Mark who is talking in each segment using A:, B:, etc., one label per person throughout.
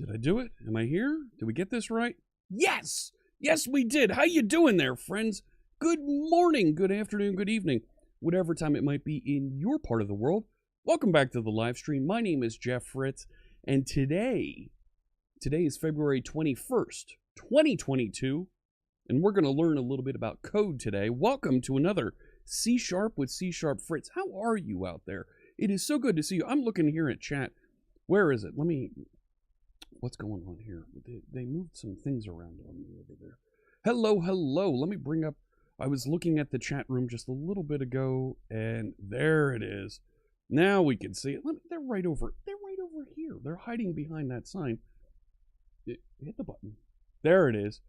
A: Did I do it? Am I here? Did we get this right? Yes! Yes, we did. How you doing there, friends? Good morning, good afternoon, good evening, whatever time it might be in your part of the world. Welcome back to the live stream. My name is CSharpFritz, and today is February 21st, 2022, and we're going to learn a little bit about code today. Welcome to another C# with CSharpFritz. How are you out there? It is so good to see you. I'm looking here at chat. Where is it? What's going on here? They moved some things around on me over there. Hello, hello. Let me bring up, I was looking at the chat room just a little bit ago, and there it is. Now we can see it. They're right over here. They're hiding behind that sign. Hit the button. There it is.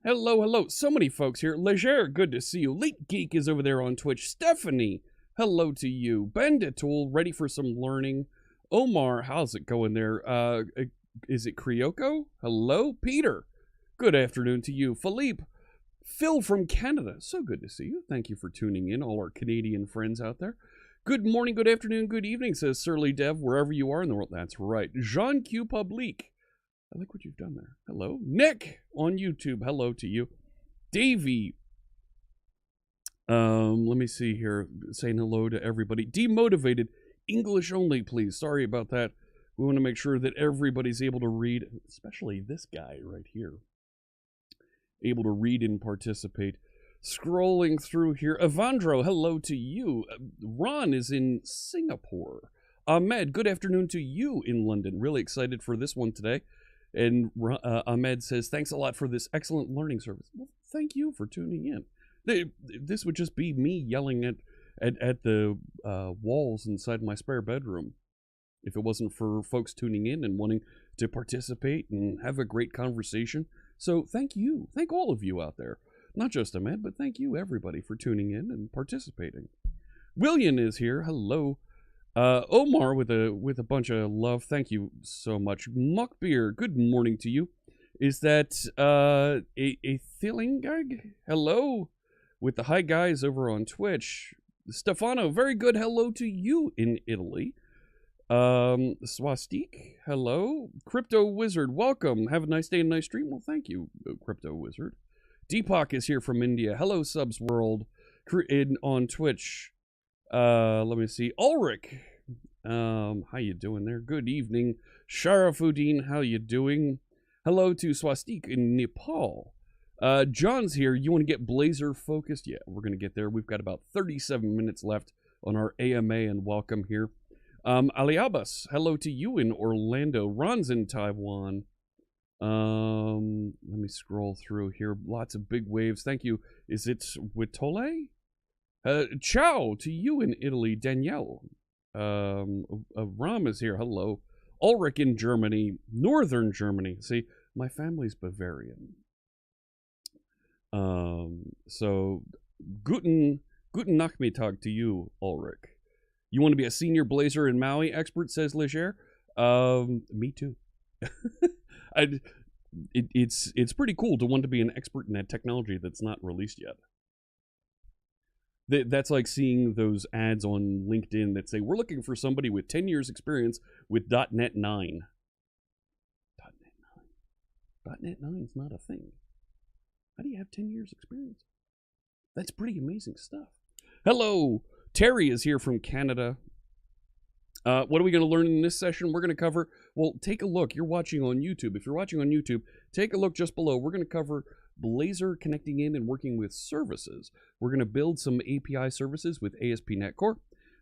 A: Hello, hello. So many folks here. Blazor, good to see you. Late Geek is over there on Twitch. Stephanie, hello to you. Benditool, ready for some learning. Omar, how's it going there? Is it Kryoko? Hello, Peter. Good afternoon to you. Philippe, Phil from Canada. So good to see you. Thank you for tuning in, all our Canadian friends out there. Good morning, good afternoon, good evening, says Surly Dev, wherever you are in the world. That's right. Jean Q Public. I like what you've done there. Hello. Nick on YouTube. Hello to you. Davey. Let me see here. Saying hello to everybody. Demotivated. English only, please. Sorry about that. We want to make sure that everybody's able to read, especially this guy right here. Able to read and participate. Scrolling through here. Evandro, hello to you. Ron is in Singapore. Ahmed, good afternoon to you in London. Really excited for this one today. And Ahmed says, thanks a lot for this excellent learning service. Well, thank you for tuning in. This would just be me yelling at the walls inside my spare bedroom if it wasn't for folks tuning in and wanting to participate and have a great conversation. So thank you. Thank all of you out there. Not just Ahmed, but thank you everybody for tuning in and participating. William is here. Hello. Omar with a bunch of love. Thank you so much. Muckbeer, good morning to you. Is that a Thilingag? Hello. With the hi guys over on Twitch. Stefano, very good hello to you in Italy. Swastik, hello. Crypto Wizard, welcome. Have a nice day and nice stream. Well, thank you, Crypto Wizard. Deepak is here from India. Hello, Subs World on Twitch. Let me see. Ulrich, how you doing there? Good evening. Sharafuddin, how you doing? Hello to Swastik in Nepal. John's here. You want to get Blazor focused? Yeah, we're going to get there. We've got about 37 minutes left on our AMA and welcome here. Aliabas, hello to you in Orlando. Ron's in Taiwan. Let me scroll through here. Lots of big waves. Thank you. Is it Witole? Ciao to you in Italy. Danielle. Ram is here. Hello. Ulrich in Germany. Northern Germany. See, my family's Bavarian. So, guten Nachmittag to you, Ulrich. You want to be a senior Blazor and Maui expert, says Blazor? Me too. It's pretty cool to want to be an expert in that technology that's not released yet. That's like seeing those ads on LinkedIn that say, we're looking for somebody with 10 years experience with .NET 9. .NET 9 is not a thing. How do you have 10 years experience? That's pretty amazing stuff. Hello, Terry is here from Canada. What are we going to learn in this session? We're going to cover, well, take a look. You're watching on YouTube. If you're watching on YouTube, take a look just below. We're going to cover Blazor connecting in and working with services. We're going to build some API services with ASP.NET Core,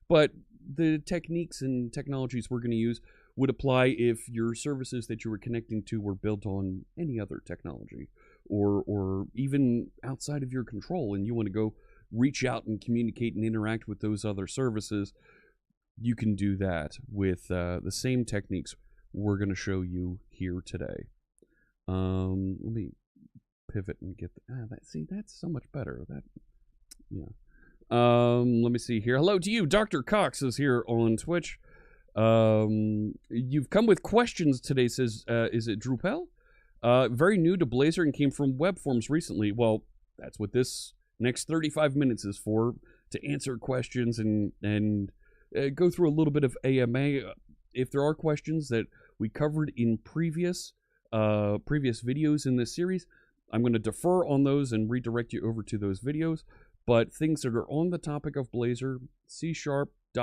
A: but the techniques and technologies we're going to use would apply if your services that you were connecting to were built on any other technology or even outside of your control and you want to go reach out and communicate and interact with those other services. You can do that with the same techniques we're going to show you here today. Let me pivot and get that. See, that's so much better. Yeah. Let me see here. Hello to you. Dr. Cox is here on Twitch. You've come with questions today, says, is it Drupal? Very new to Blazor and came from web forms recently. Well, that's what this next 35 minutes is for, to answer questions and go through a little bit of AMA. If there are questions that we covered in previous videos in this series. I'm going to defer on those and redirect you over to those videos. But things that are on the topic of Blazor, C#,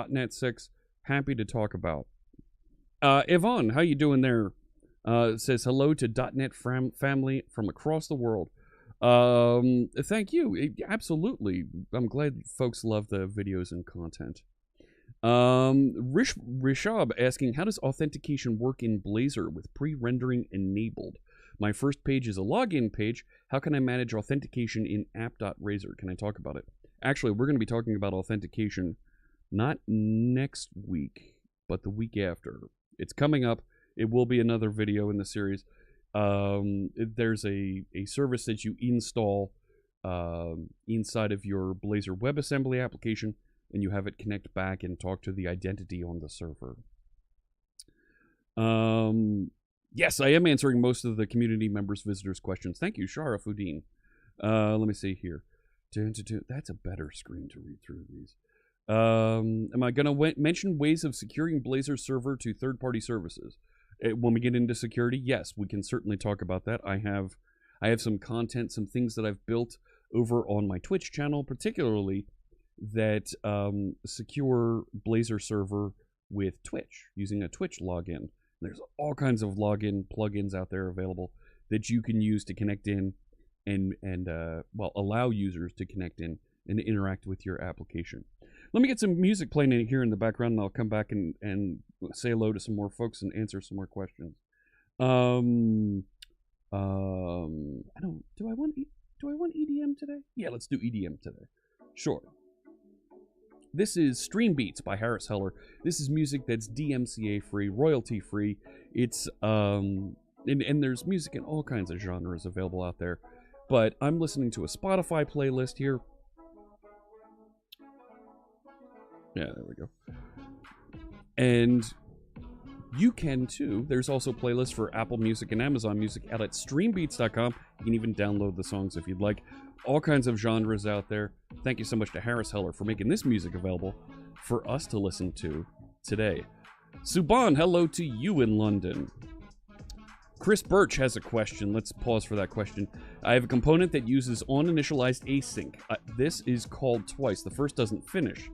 A: .NET 6, happy to talk about. Yvonne, how you doing there? Says hello to .NET family from across the world. Thank you. Absolutely. I'm glad folks love the videos and content. Rishab asking, how does authentication work in Blazor with pre-rendering enabled? My first page is a login page. How can I manage authentication in app.razor? Can I talk about it? Actually, we're going to be talking about authentication not next week, but the week after. It's coming up. It will be another video in the series. There's a service that you install inside of your Blazor WebAssembly application, and you have it connect back and talk to the identity on the server. Yes, I am answering most of the community members, visitors' questions. Thank you, Sharafuddin. Let me see here. That's a better screen to read through these. Am I going to mention ways of securing Blazor server to third-party services? When we get into security, yes, we can certainly talk about that. I have some content, some things that I've built over on my Twitch channel, particularly that secure Blazor server with Twitch, using a Twitch login. There's all kinds of login plugins out there available that you can use to connect in and well, allow users to connect in and interact with your application. Let me get some music playing in here in the background, and I'll come back and say hello to some more folks and answer some more questions. Do I want EDM today? Yeah, let's do EDM today. Sure. This is Stream Beats by Harris Heller. This is music that's DMCA free, royalty free. It's and there's music in all kinds of genres available out there. But I'm listening to a Spotify playlist here. Yeah, there we go. And you can too. There's also playlists for Apple Music and Amazon Music out at streambeats.com. You can even download the songs if you'd like. All kinds of genres out there. Thank you so much to Harris Heller for making this music available for us to listen to today. Subhan, hello to you in London. Chris Birch has a question. Let's pause for that question. I have a component that uses on-initialized async. This is called twice. The first doesn't finish.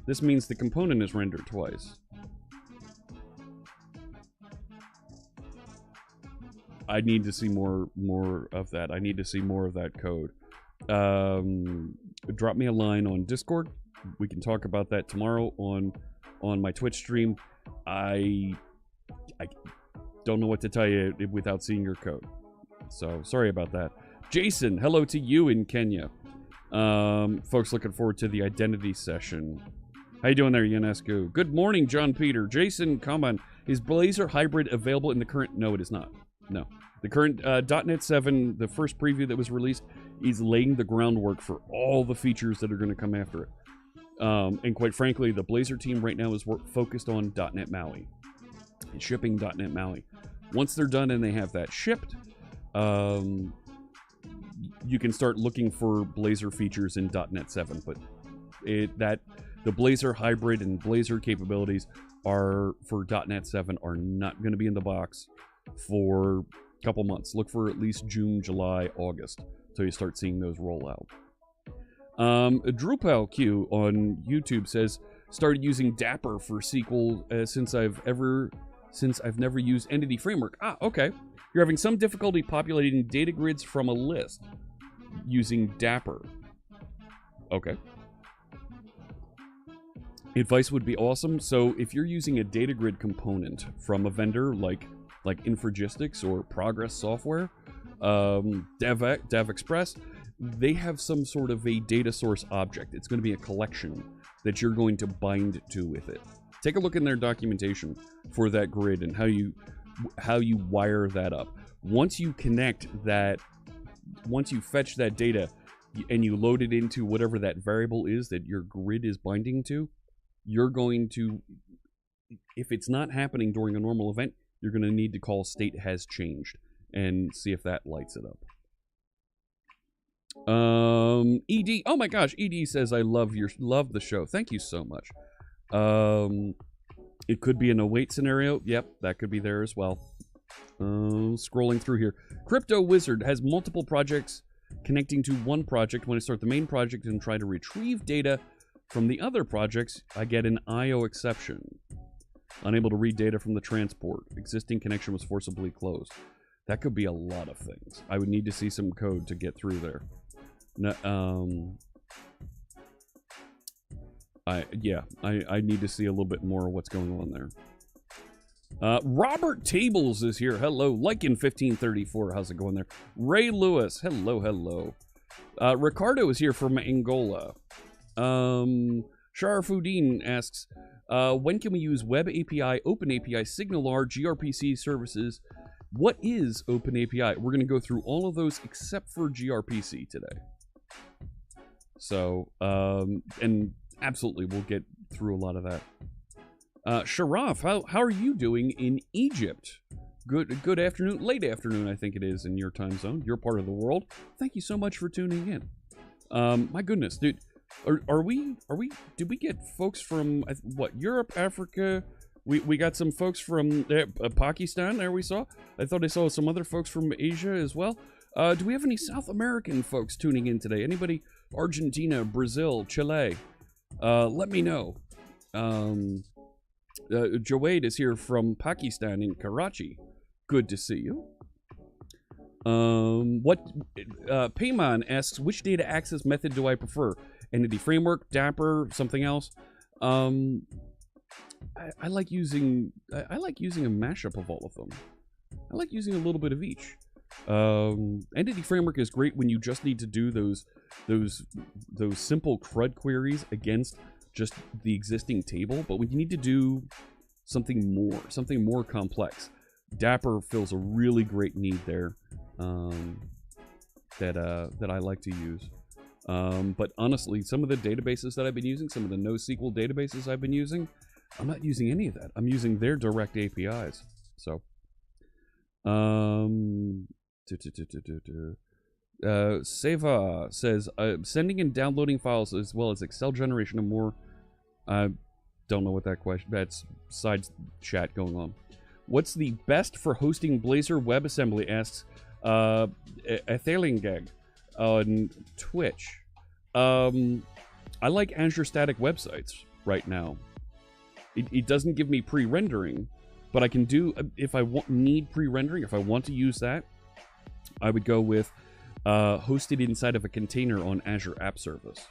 A: This means the component is rendered twice. I need to see more of that. I need to see more of that code. Drop me a line on Discord. We can talk about that tomorrow on my Twitch stream. I don't know what to tell you without seeing your code. So sorry about that. Jason, hello to you in Kenya. Folks, looking forward to the identity session. How you doing there, Ionescu? Good morning, John Peter. Jason, come on. Is Blazor Hybrid available in the current? No, it is not. No. The current .NET 7, the first preview that was released, is laying the groundwork for all the features that are going to come after it. And quite frankly, the Blazor team right now is focused on .NET MAUI. And shipping .NET MAUI. Once they're done and they have that shipped, you can start looking for Blazor features in .NET 7. But the Blazor Hybrid and Blazor capabilities are for .NET 7 are not going to be in the box for a couple months. Look for at least June, July, August until you start seeing those roll out. Drupal Q on YouTube says, started using Dapper for SQL since I've never used Entity Framework. Ah, okay. You're having some difficulty populating data grids from a list using Dapper. Okay. Advice would be awesome. So if you're using a data grid component from a vendor like Infragistics or Progress Software, DevExpress, they have some sort of a data source object. It's going to be a collection that you're going to bind to with it. Take a look in their documentation for that grid and how you wire that up. Once you connect that, once you fetch that data and you load it into whatever that variable is that your grid is binding to, you're going to, if it's not happening during a normal event, you're going to need to call state has changed and see if that lights it up. ED, oh my gosh, ED says I love the show. Thank you so much. It could be an await scenario. Yep, that could be there as well. Scrolling through here. Crypto Wizard has multiple projects connecting to one project. When I start the main project and try to retrieve data from the other projects, I get an IO exception. Unable to read data from the transport. Existing connection was forcibly closed. That could be a lot of things. I would need to see some code to get through there. No, I need to see a little bit more of what's going on there. Robert Tables is here. Hello. Lycan1534. How's it going there? Ray Lewis. Hello, hello. Ricardo is here from Angola. Sharafuddin asks, when can we use WebAPI, OpenAPI, SignalR, gRPC services? What is OpenAPI? We're going to go through all of those except for gRPC today. So, and absolutely, we'll get through a lot of that. Sharaf, how are you doing in Egypt? Good afternoon, late afternoon, I think it is in your time zone, your part of the world. Thank you so much for tuning in. My goodness, dude, did we get folks from, what, Europe, Africa? We got some folks from Pakistan there we saw. I thought I saw some other folks from Asia as well. Do we have any South American folks tuning in today? Anybody? Argentina, Brazil, Chile? Let me know. Jawed is here from Pakistan in Karachi. Good to see you. Payman asks, which data access method do I prefer? Entity framework, Dapper, something else? I like using a mashup of all of them. I like using a little bit of each. Entity framework is great when you just need to do those simple CRUD queries against just the existing table, but when you need to do something more complex, Dapper fills a really great need there that I like to use. But honestly, some of the databases that I've been using, some of the NoSQL databases I've been using, I'm not using any of that. I'm using their direct APIs. So, Seva says, sending and downloading files as well as Excel generation and more. I don't know what that question, that's side chat going on. What's the best for hosting Blazor WebAssembly, asks Ethelingag on Twitch. I like Azure Static Websites right now. It doesn't give me pre-rendering, but I can do, if I need pre-rendering, if I want to use that, I would go with hosted inside of a container on Azure App Service.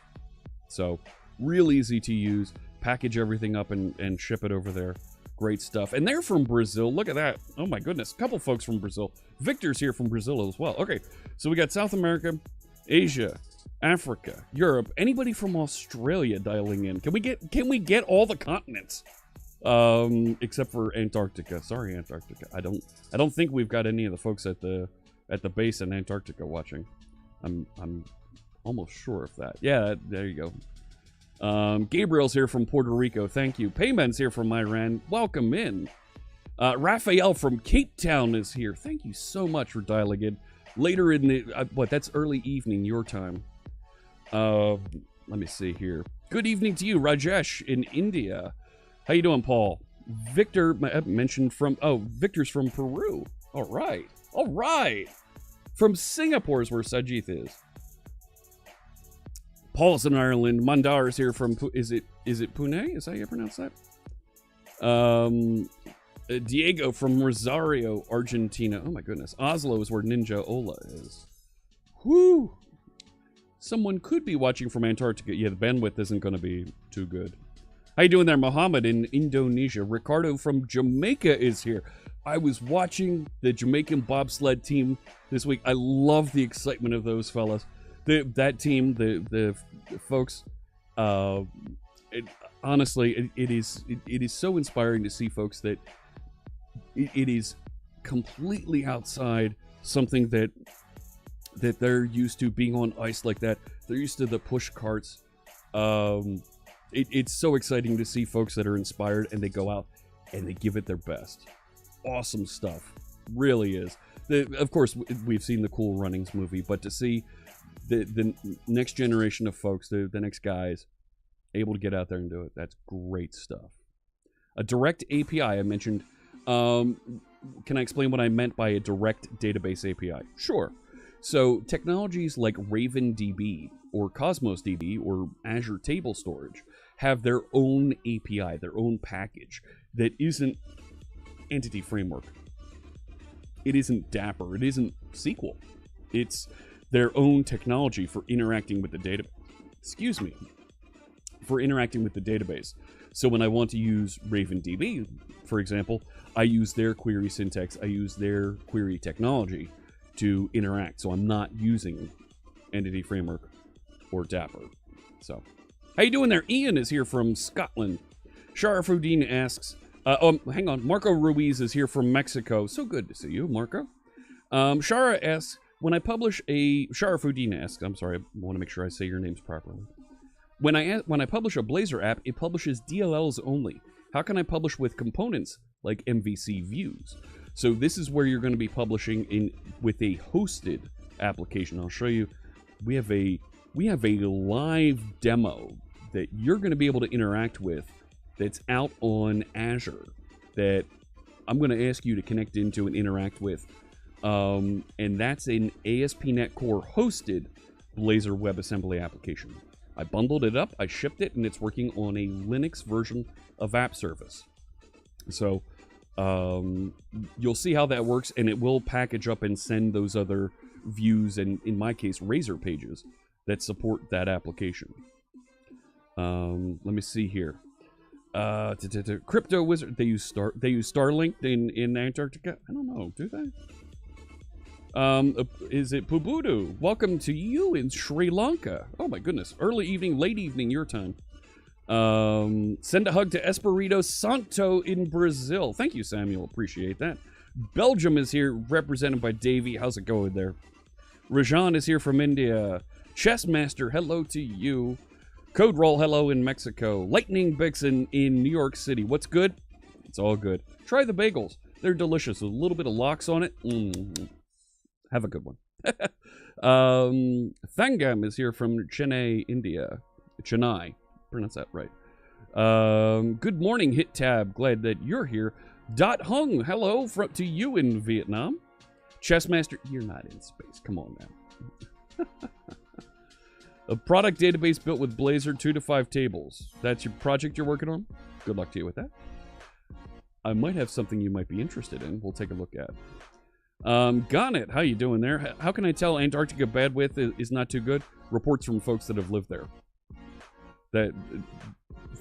A: So, real easy to use, package everything up and ship it over there. Great stuff. And they're from Brazil. Look at that. Oh my goodness. A couple folks from Brazil. Victor's here from Brazil as well. Okay, so we got South America, Asia, Africa, Europe. Anybody from Australia dialing in? Can we get all the continents? Except for Antarctica. Sorry, Antarctica. I don't think we've got any of the folks at the base in Antarctica watching. I'm almost sure of that. Yeah, there you go. Gabriel's here from Puerto Rico. Thank you. Payman's here from Iran. Welcome in. Raphael from Cape Town is here. Thank you so much for dialing in. Later in the that's early evening your time. Let me see here. Good evening to you, Rajesh in India. How you doing, Paul? Victor mentioned from Victor's from Peru. All right. From Singapore is where Sajith is. Paul's in Ireland. Mandar is here from, is it Pune? Is that how you pronounce that? Diego from Rosario, Argentina. Oh my goodness. Oslo is where Ninja Ola is. Whoo! Someone could be watching from Antarctica. Yeah, the bandwidth isn't going to be too good. How you doing there, Mohammed in Indonesia? Ricardo from Jamaica is here. I was watching the Jamaican bobsled team this week. I love the excitement of those fellas. That team, the folks, honestly, it is so inspiring to see folks that it is completely outside something that they're used to, being on ice like that. They're used to the push carts. It's so exciting to see folks that are inspired and they go out and they give it their best. Awesome stuff. Really is. Of course, we've seen the Cool Runnings movie, but to see the next generation of folks, the next guys, able to get out there and do it, that's great stuff. A direct API, I mentioned. Can I explain what I meant by a direct database API? Sure. So technologies like RavenDB or Cosmos DB or Azure Table Storage have their own API, their own package that isn't Entity Framework. It isn't Dapper. It isn't SQL. It's their own technology for interacting with the database. Excuse me. For interacting with the database. So when I want to use RavenDB, for example, I use their query syntax, I use their query technology to interact. So I'm not using Entity Framework or Dapper. So, how you doing there? Ian is here from Scotland. Sharafuddin asks, hang on, Marco Ruiz is here from Mexico. So good to see you, Marco. Shara asks, when I publish a... Sharafuddin asks, I'm sorry, I want to make sure I say your names properly. When I publish a Blazor app, it publishes DLLs only. How can I publish with components like MVC views? So this is where you're going to be publishing with a hosted application. I'll show you. We have a live demo that you're going to be able to interact with that's out on Azure that I'm going to ask you to connect into and interact with. And that's an ASP.NET Core hosted Blazor WebAssembly application. I bundled it up, I shipped it, and it's working on a Linux version of App Service. So you'll see how that works, and it will package up and send those other views, and in my case, Razor pages that support that application. Let me see here. Crypto Wizard, they use Starlink in Antarctica? I don't know, do they? Is it Pubudu? Welcome to you in Sri Lanka. Oh my goodness. Early evening, late evening, your time. Send a hug to Espirito Santo in Brazil. Thank you, Samuel. Appreciate that. Belgium is here, represented by Davey. How's it going there? Rajan is here from India. Chessmaster, hello to you. Code Roll, hello in Mexico. Lightning Bixen in New York City. What's good? It's all good. Try the bagels. They're delicious with a little bit of lox on it. Have a good one. Thangam is here from Chennai, India. Chennai. Pronounce that right. Good morning, Hit Tab. Glad that you're here. Dot Hung, hello to you in Vietnam. Chessmaster, you're not in space. Come on now. A product database built with Blazor 2 to 5 tables. That's your project you're working on? Good luck to you with that. I might have something you might be interested in. We'll take a look at. Garnet, how you doing there? How can I tell Antarctica bandwidth is not too good? Reports from folks that have lived there. That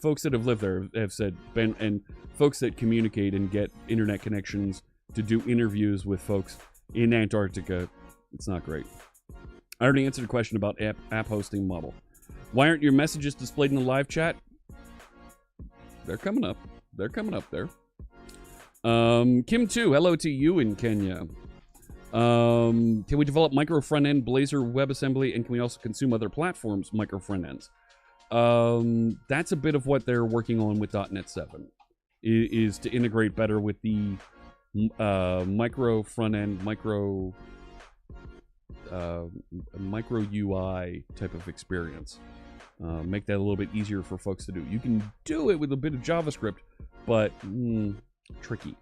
A: folks that have lived there have said, and folks that communicate and get internet connections to do interviews with folks in Antarctica, it's not great. I already answered a question about app hosting model. Why aren't your messages displayed in the live chat? They're coming up. They're coming up there. Kim 2, hello to you in Kenya. Can we develop micro front-end Blazor WebAssembly, and can we also consume other platforms' micro front-ends? That's a bit of what they're working on with .NET 7, is to integrate better with the micro front-end, micro UI type of experience. Make that a little bit easier for folks to do. You can do it with a bit of JavaScript, but tricky.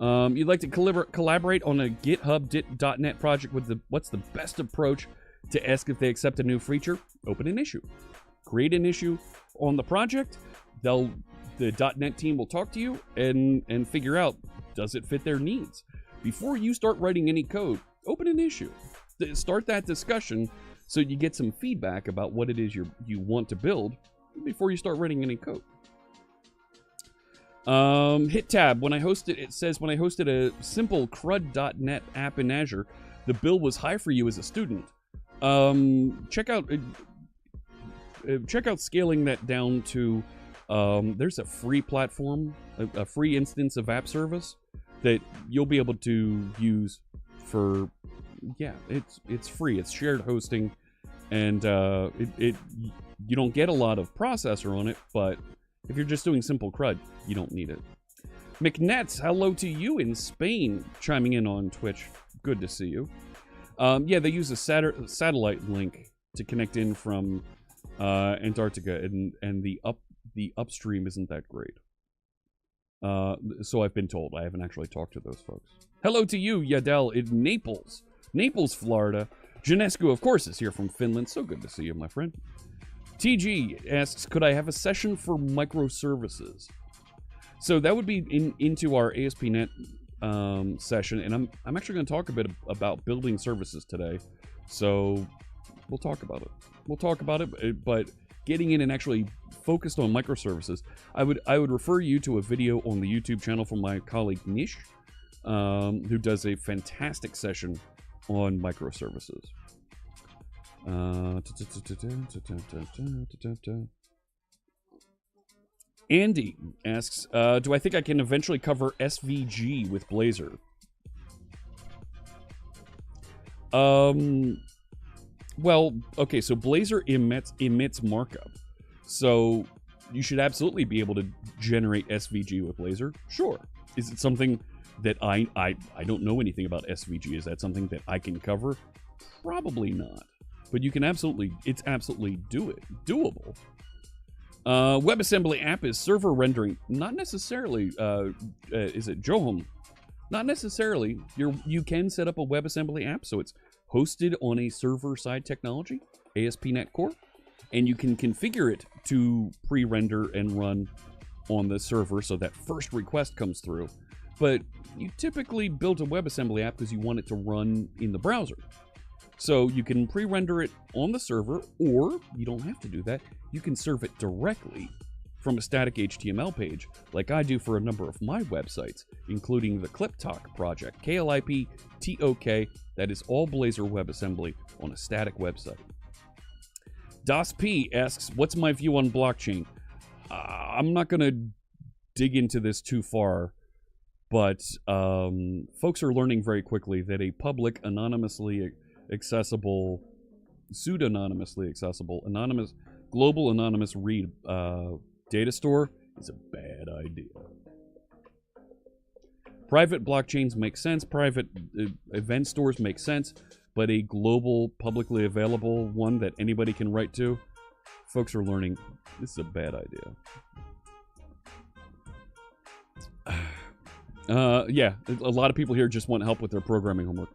A: You'd like to collaborate on a GitHub .NET project with what's the best approach to ask if they accept a new feature? Open an issue. Create an issue on the project. The .NET team will talk to you and figure out, does it fit their needs? Before you start writing any code, open an issue. Start that discussion so you get some feedback about what it is you want to build before you start writing any code. Hit tab. When I hosted, it says when I hosted a simple CRUD.NET app in Azure, the bill was high for you as a student. Check out scaling that down to. There's a free platform, a free instance of app service that you'll be able to use for. Yeah, it's free. It's shared hosting, and you don't get a lot of processor on it, but if you're just doing simple CRUD, you don't need it. McNets, hello to you in Spain, chiming in on Twitch. Good to see you. Yeah, they use a satellite link to connect in from Antarctica, and the upstream isn't that great. So I've been told. I haven't actually talked to those folks. Hello to you, Yadel, in Naples. Naples, Florida. Janescu, of course, is here from Finland. So good to see you, my friend. TG asks, could I have a session for microservices? So that would be into our ASP.NET session, and I'm actually going to talk a bit about building services today. So we'll talk about it. We'll talk about it, but getting in and actually focused on microservices, I would refer you to a video on the YouTube channel from my colleague Nish, who does a fantastic session on microservices. Andy asks, do I think I can eventually cover SVG with Blazor? Well, okay, so Blazor emits markup. So you should absolutely be able to generate SVG with Blazor. Sure. Is it something that I don't know anything about SVG? Is that something that I can cover? Probably not. But you can absolutely, it's absolutely doable. WebAssembly app is server rendering. Not necessarily, is it Johom? Not necessarily. You can set up a WebAssembly app, so it's hosted on a server-side technology, ASP.NET Core, and you can configure it to pre-render and run on the server so that first request comes through. But you typically build a WebAssembly app because you want it to run in the browser. So you can pre-render it on the server, or you don't have to do that. You can serve it directly from a static HTML page, like I do for a number of my websites, including the ClipTalk project, KLIP-TOK, that is all Blazor WebAssembly on a static website. Das P asks, what's my view on blockchain? I'm not going to dig into this too far, but folks are learning very quickly that a public, anonymously accessible, pseudonymous global anonymous read data store is a bad idea. Private blockchains make sense, private event stores make sense, but a global, publicly available one that anybody can write to, folks are learning this is a bad idea. Yeah, a lot of people here just want help with their programming homework.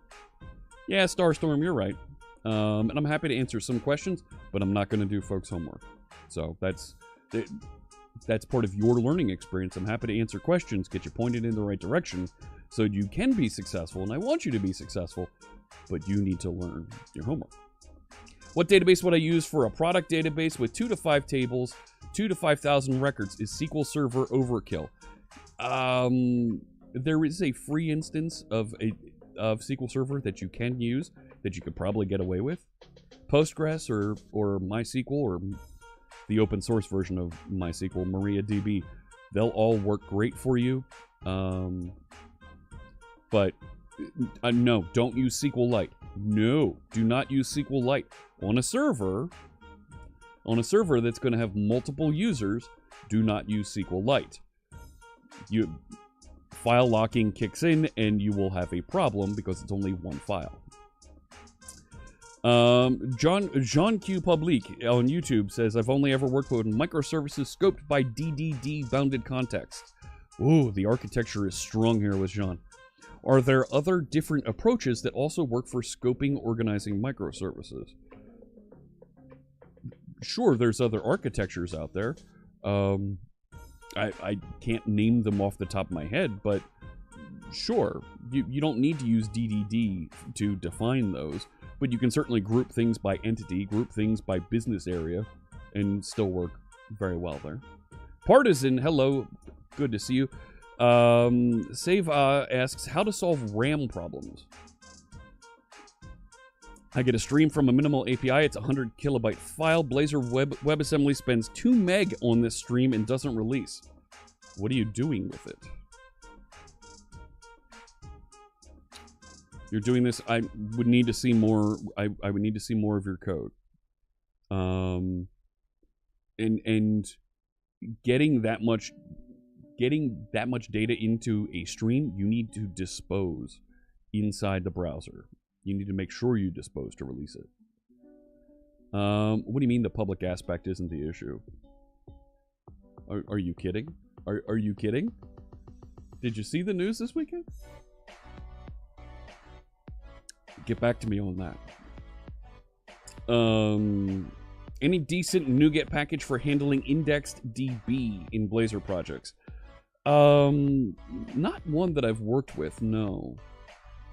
A: Yeah, Starstorm, you're right. And I'm happy to answer some questions, but I'm not going to do folks' homework. So that's part of your learning experience. I'm happy to answer questions, get you pointed in the right direction, so you can be successful, and I want you to be successful, but you need to learn your homework. What database would I use for a product database with 2 to 5 tables, 2 to 5,000 records? Is SQL Server overkill? There is a free instance of SQL Server that you can use that you could probably get away with. Postgres or MySQL or the open source version of MySQL, MariaDB, they'll all work great for you. But no, don't use SQLite. No, do not use SQLite on a server. On a server that's going to have multiple users, do not use SQLite. File locking kicks in, and you will have a problem because it's only one file. Jean Q Public on YouTube says, I've only ever worked with microservices scoped by DDD bounded context. Ooh, the architecture is strong here with Jean. Are there other different approaches that also work for scoping organizing microservices? Sure, there's other architectures out there. I can't name them off the top of my head, but sure, you don't need to use DDD to define those, but you can certainly group things by entity, group things by business area, and still work very well there. Partisan, hello, good to see you. Save asks, how to solve RAM problems. I get a stream from a minimal API. It's a 100 kilobyte file. Blazor WebAssembly spends 2 meg on this stream and doesn't release. What are you doing with it? You're doing this. I would need to see more. I would need to see more of your code. And getting that much data into a stream, you need to dispose inside the browser. You need to make sure you dispose to release it. What do you mean the public aspect isn't the issue? Are you kidding? Are you kidding? Did you see the news this weekend? Get back to me on that. Any decent NuGet package for handling indexed DB in Blazor projects? Not one that I've worked with, no.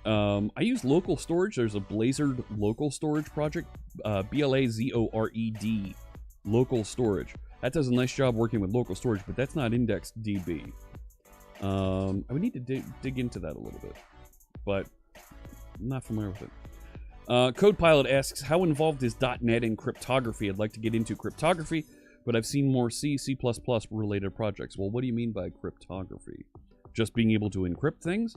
A: I use local storage. There's a Blazor local storage project, BLAZORED, local storage. That does a nice job working with local storage, but that's not indexed DB. I would need to dig into that a little bit, but I'm not familiar with it. CodePilot asks, how involved is .NET in cryptography? I'd like to get into cryptography, but I've seen more C, C++ related projects. Well, what do you mean by cryptography? Just being able to encrypt things?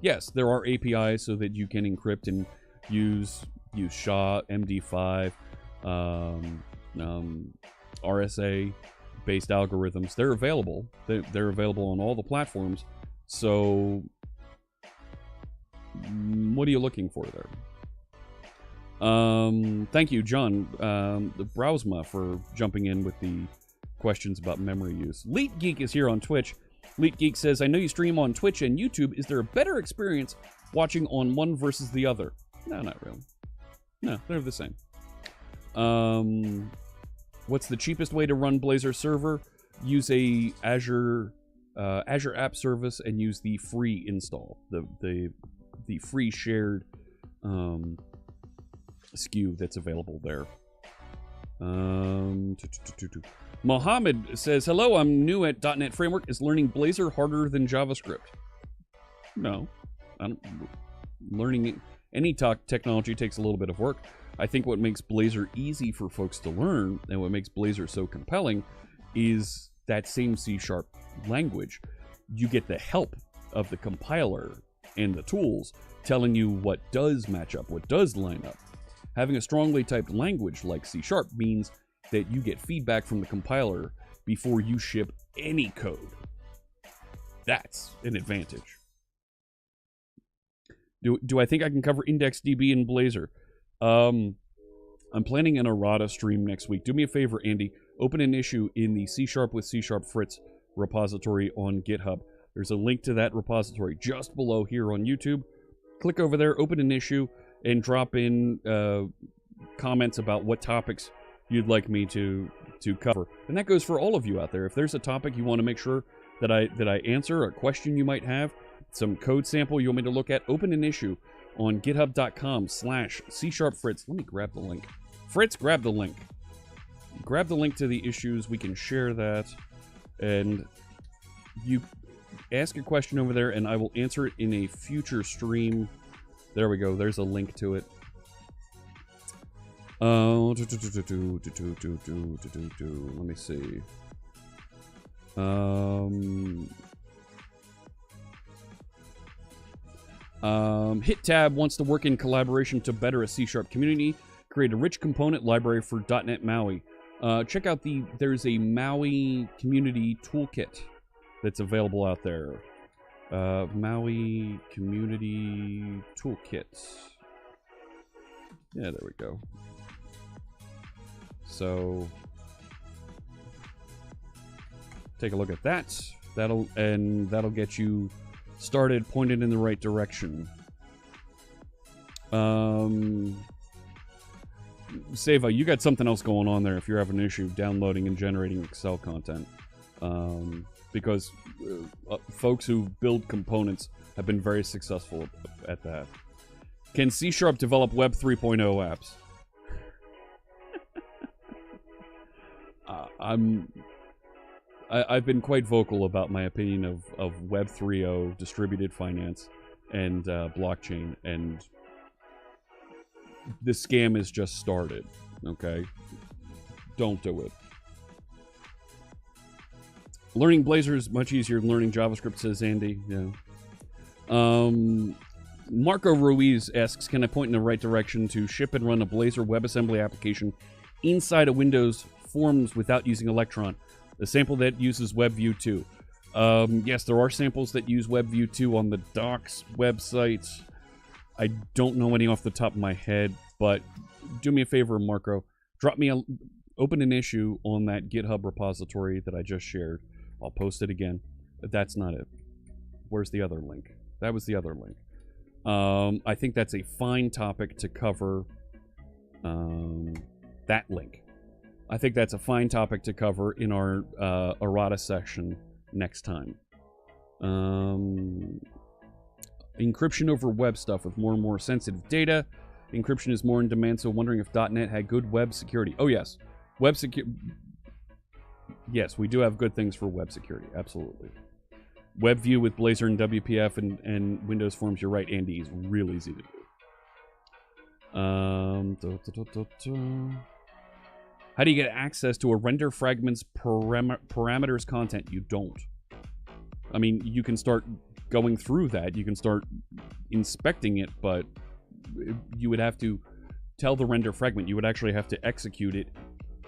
A: Yes, there are APIs so that you can encrypt and use SHA, MD5, RSA-based algorithms. They're available. They're available on all the platforms. So, what are you looking for there? Thank you, John, the Browsma, for jumping in with the questions about memory use. Leet Geek is here on Twitch. Leet Geek says, I know you stream on Twitch and YouTube. Is there a better experience watching on one versus the other? No, not really. No, they're the same. What's the cheapest way to run Blazor server? Use a Azure App Service and use the free install, the free shared SKU that's available there. Mohammed says, hello, I'm new at .NET Framework. Is learning Blazor harder than JavaScript? No. Learning any technology takes a little bit of work. I think what makes Blazor easy for folks to learn, and what makes Blazor so compelling, is that same C# language. You get the help of the compiler and the tools telling you what does match up, what does line up. Having a strongly typed language like C# means that you get feedback from the compiler before you ship any code. That's an advantage. Do I think I can cover IndexedDB in Blazor? I'm planning an errata stream next week. Do me a favor, Andy. Open an issue in the C# with CSharpFritz repository on GitHub. There's a link to that repository just below here on YouTube. Click over there, open an issue, and drop in comments about what topics you'd like me to cover. And that goes for all of you out there. If there's a topic you want to make sure that I answer, a question you might have, some code sample you want me to look at, open an issue on github.com/CSharpFritz. Let me grab the link. Fritz, grab the link. Grab the link to the issues. We can share that. And you ask a question over there, and I will answer it in a future stream. There we go. There's a link to it. Let me see. HitTab wants to work in collaboration to better a C# community, create a rich component library for .NET MAUI. Check out there's a MAUI community toolkit that's available out there. MAUI community toolkit. Yeah, there we go. So take a look at that. That'll get you started, pointed in the right direction. Seva, you got something else going on there if you're having an issue downloading and generating Excel content. Because folks who build components have been very successful at that. Can C# develop Web 3.0 apps? I've been quite vocal about my opinion of Web 3.0, distributed finance, and blockchain, and the scam has just started, okay? Don't do it. Learning Blazor is much easier than learning JavaScript, says Andy. Yeah. Marco Ruiz asks, can I point in the right direction to ship and run a Blazor WebAssembly application inside a Windows Forms without using Electron? The sample that uses WebView 2. Yes, there are samples that use WebView 2 on the docs website. I don't know any off the top of my head, but do me a favor, Marco. Open an issue on that GitHub repository that I just shared. I'll post it again. But that's not it. where's the other link? That was the other link. I think that's a fine topic to cover. That link. I think that's a fine topic to cover in our errata session next time. Encryption over web stuff with more and more sensitive data. Encryption is more in demand, so wondering if .NET had good web security. Oh, yes. Web security. Yes, we do have good things for web security. Absolutely. WebView with Blazor and WPF and Windows Forms. You're right, Andy. Is real easy to do. How do you get access to a render fragment's parameters content? You don't. I mean, you can start going through that. You can start inspecting it, but you would have to tell the render fragment. You would actually have to execute it,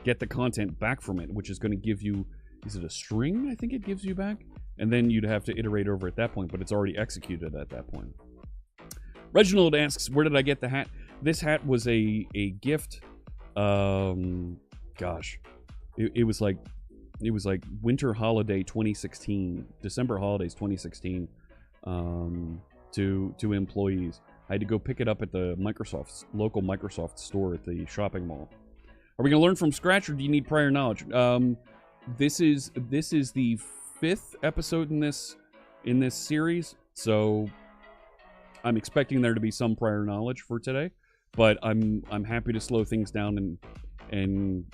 A: get the content back from it, which is going to give you, is it a string I think it gives you back? And then you'd have to iterate over at that point, but it's already executed at that point. Reginald asks, where did I get the hat? This hat was a gift. Gosh, it was like winter holiday 2016, December holidays 2016, to employees. I had to go pick it up at the local Microsoft store at the shopping mall. Are we going to learn from scratch, or do you need prior knowledge? This is the 5th episode in this series, so I'm expecting there to be some prior knowledge for today. But I'm happy to slow things down and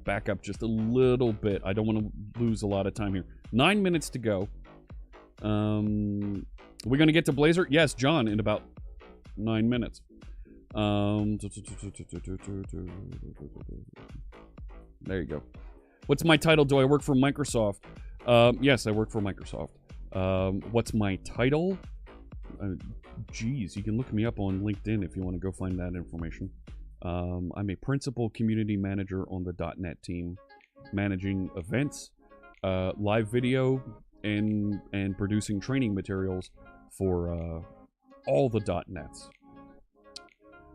A: back up just a little bit. I don't want to lose a lot of time here. 9 minutes to go. We're going to get to Blazor? Yes, John, in about 9 minutes. There you go. What's my title? Do I work for Microsoft? Yes, I work for Microsoft. What's my title? Geez, you can look me up on LinkedIn if you want to go find that information. I'm a principal community manager on the .NET team, managing events, live video, and producing training materials for all the .NETs.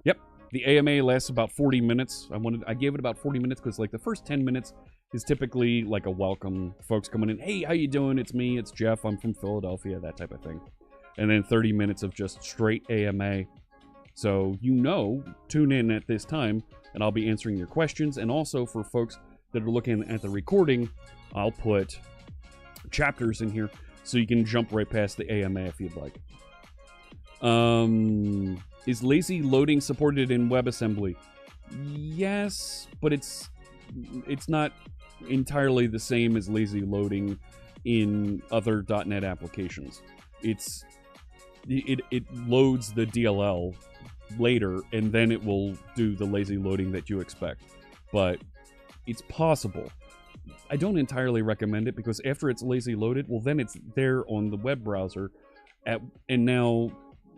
A: Yep, the AMA lasts about 40 minutes. I gave it about 40 minutes because like the first 10 minutes is typically like a welcome, folks coming in. Hey, how you doing? It's me. It's Jeff. I'm from Philadelphia. That type of thing. And then 30 minutes of just straight AMA. So, tune in at this time, and I'll be answering your questions. And also, for folks that are looking at the recording, I'll put chapters in here so you can jump right past the AMA if you'd like. Is lazy loading supported in WebAssembly? Yes, but it's not entirely the same as lazy loading in other .NET applications. It loads the DLL later, and then it will do the lazy loading that you expect. But it's possible. I don't entirely recommend it, because after it's lazy loaded, well, then it's there on the web browser, and now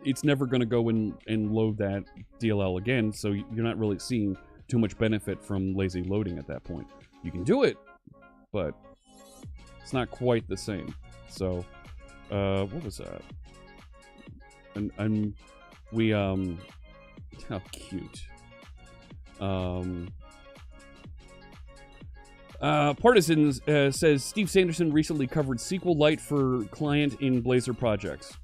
A: it's never going to go and load that DLL again, so you're not really seeing too much benefit from lazy loading at that point. You can do it, but it's not quite the same. So, what was that? And we, how cute. Partisans says, Steve Sanderson recently covered SQLite for client in Blazor projects.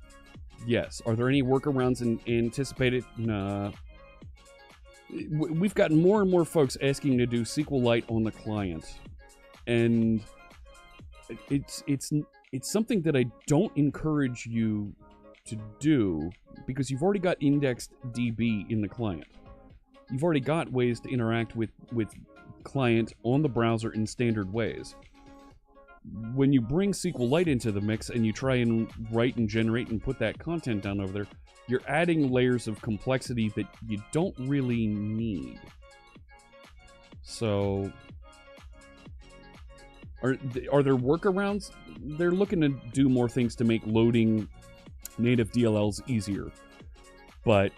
A: Yes. Are there any workarounds anticipated? Nah. We've gotten more and more folks asking to do SQLite on the client. And it's something that I don't encourage you to do, because you've already got indexed DB in the client. You've already got ways to interact with client on the browser in standard ways. When you bring SQLite into the mix and you try and write and generate and put that content down over there, you're adding layers of complexity that you don't really need. So, are there workarounds? They're looking to do more things to make loading native DLLs easier, but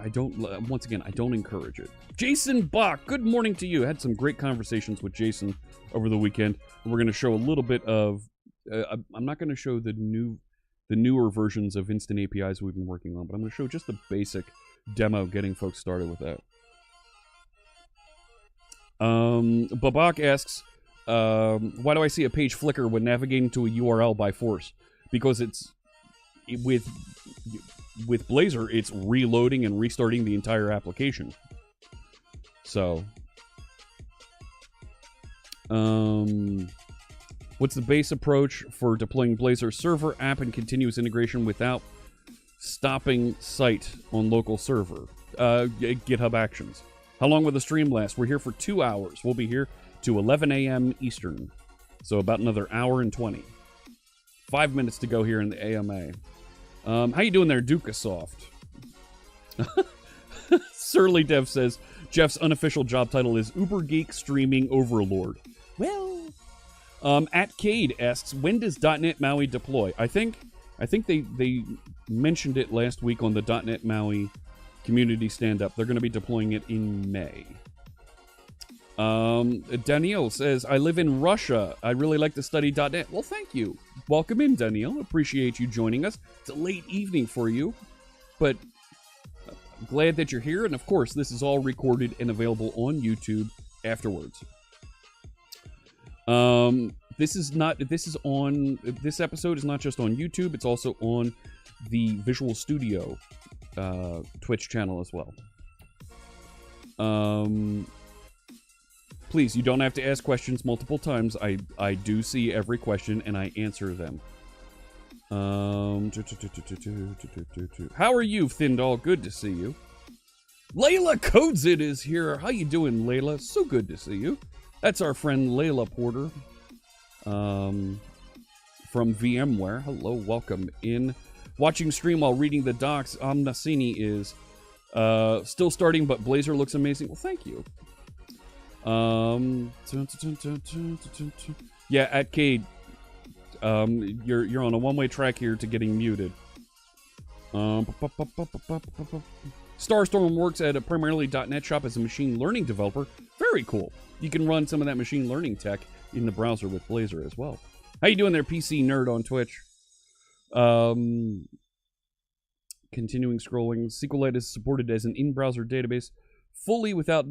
A: I don't encourage it. Jason Bach, good morning to you. I had some great conversations with Jason over the weekend, and we're going to show a little bit of, I'm not going to show the newer versions of instant APIs we've been working on, but I'm going to show just the basic demo getting folks started with that. Babak asks, Why do I see a page flicker when navigating to a URL by force? Because with Blazor, it's reloading and restarting the entire application. So, what's the base approach for deploying Blazor server app and continuous integration without stopping site on local server? GitHub Actions. How long will the stream last? We're here for 2 hours. We'll be here to 11 a.m. Eastern. So about another hour and 20. 5 minutes to go here in the AMA. How you doing there, Dukasoft? Surly Dev says, Jeff's unofficial job title is Uber Geek Streaming Overlord. Well, at Cade asks, when does .NET MAUI deploy? I think they mentioned it last week on the .NET MAUI community stand-up. They're going to be deploying it in May. Daniel says, I live in Russia. I really like to study .NET. Well, thank you. Welcome in, Daniel. Appreciate you joining us. It's a late evening for you, but I'm glad that you're here. And of course, this is all recorded and available on YouTube afterwards. This episode is not just on YouTube, it's also on the Visual Studio Twitch channel as well. Please, you don't have to ask questions multiple times. I do see every question and I answer them. How are you, Thindall? Good to see you. Layla Codesit is here. How you doing, Layla? So good to see you. That's our friend Layla Porter from VMware. Hello, welcome in. Watching stream while reading the docs. Amnasini is still starting, but Blazor looks amazing. Well, thank you. Yeah, at Cade, you're on a one-way track here to getting muted. Starstorm works at a primarily .NET shop as a machine learning developer. Very cool. You can run some of that machine learning tech in the browser with Blazor as well. How you doing there, PC Nerd on Twitch? Continuing scrolling. SQLite is supported as an in-browser database fully without...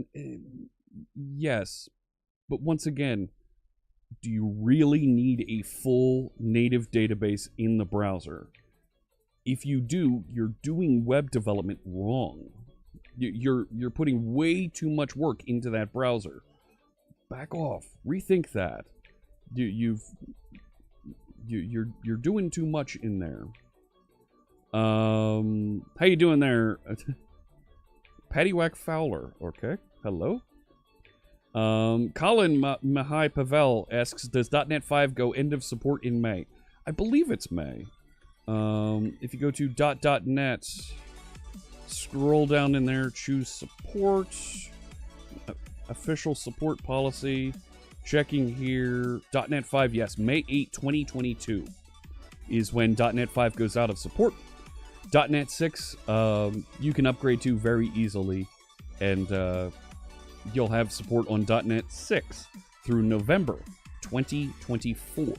A: Yes, but once again, do you really need a full native database in the browser? If you do, you're doing web development wrong. You're putting way too much work into that browser. Back off. Rethink that. You're doing too much in there. How you doing there? Paddywhack Fowler. Okay. Hello. Colin Mahai Pavel asks, does .NET 5 go end of support in May? I believe it's May. If you go to .NET, scroll down in there, choose support, official support policy, checking here, .NET 5, yes, May 8, 2022 is when .NET 5 goes out of support. .NET 6, you can upgrade to very easily, and you'll have support on .NET 6 through November 2024.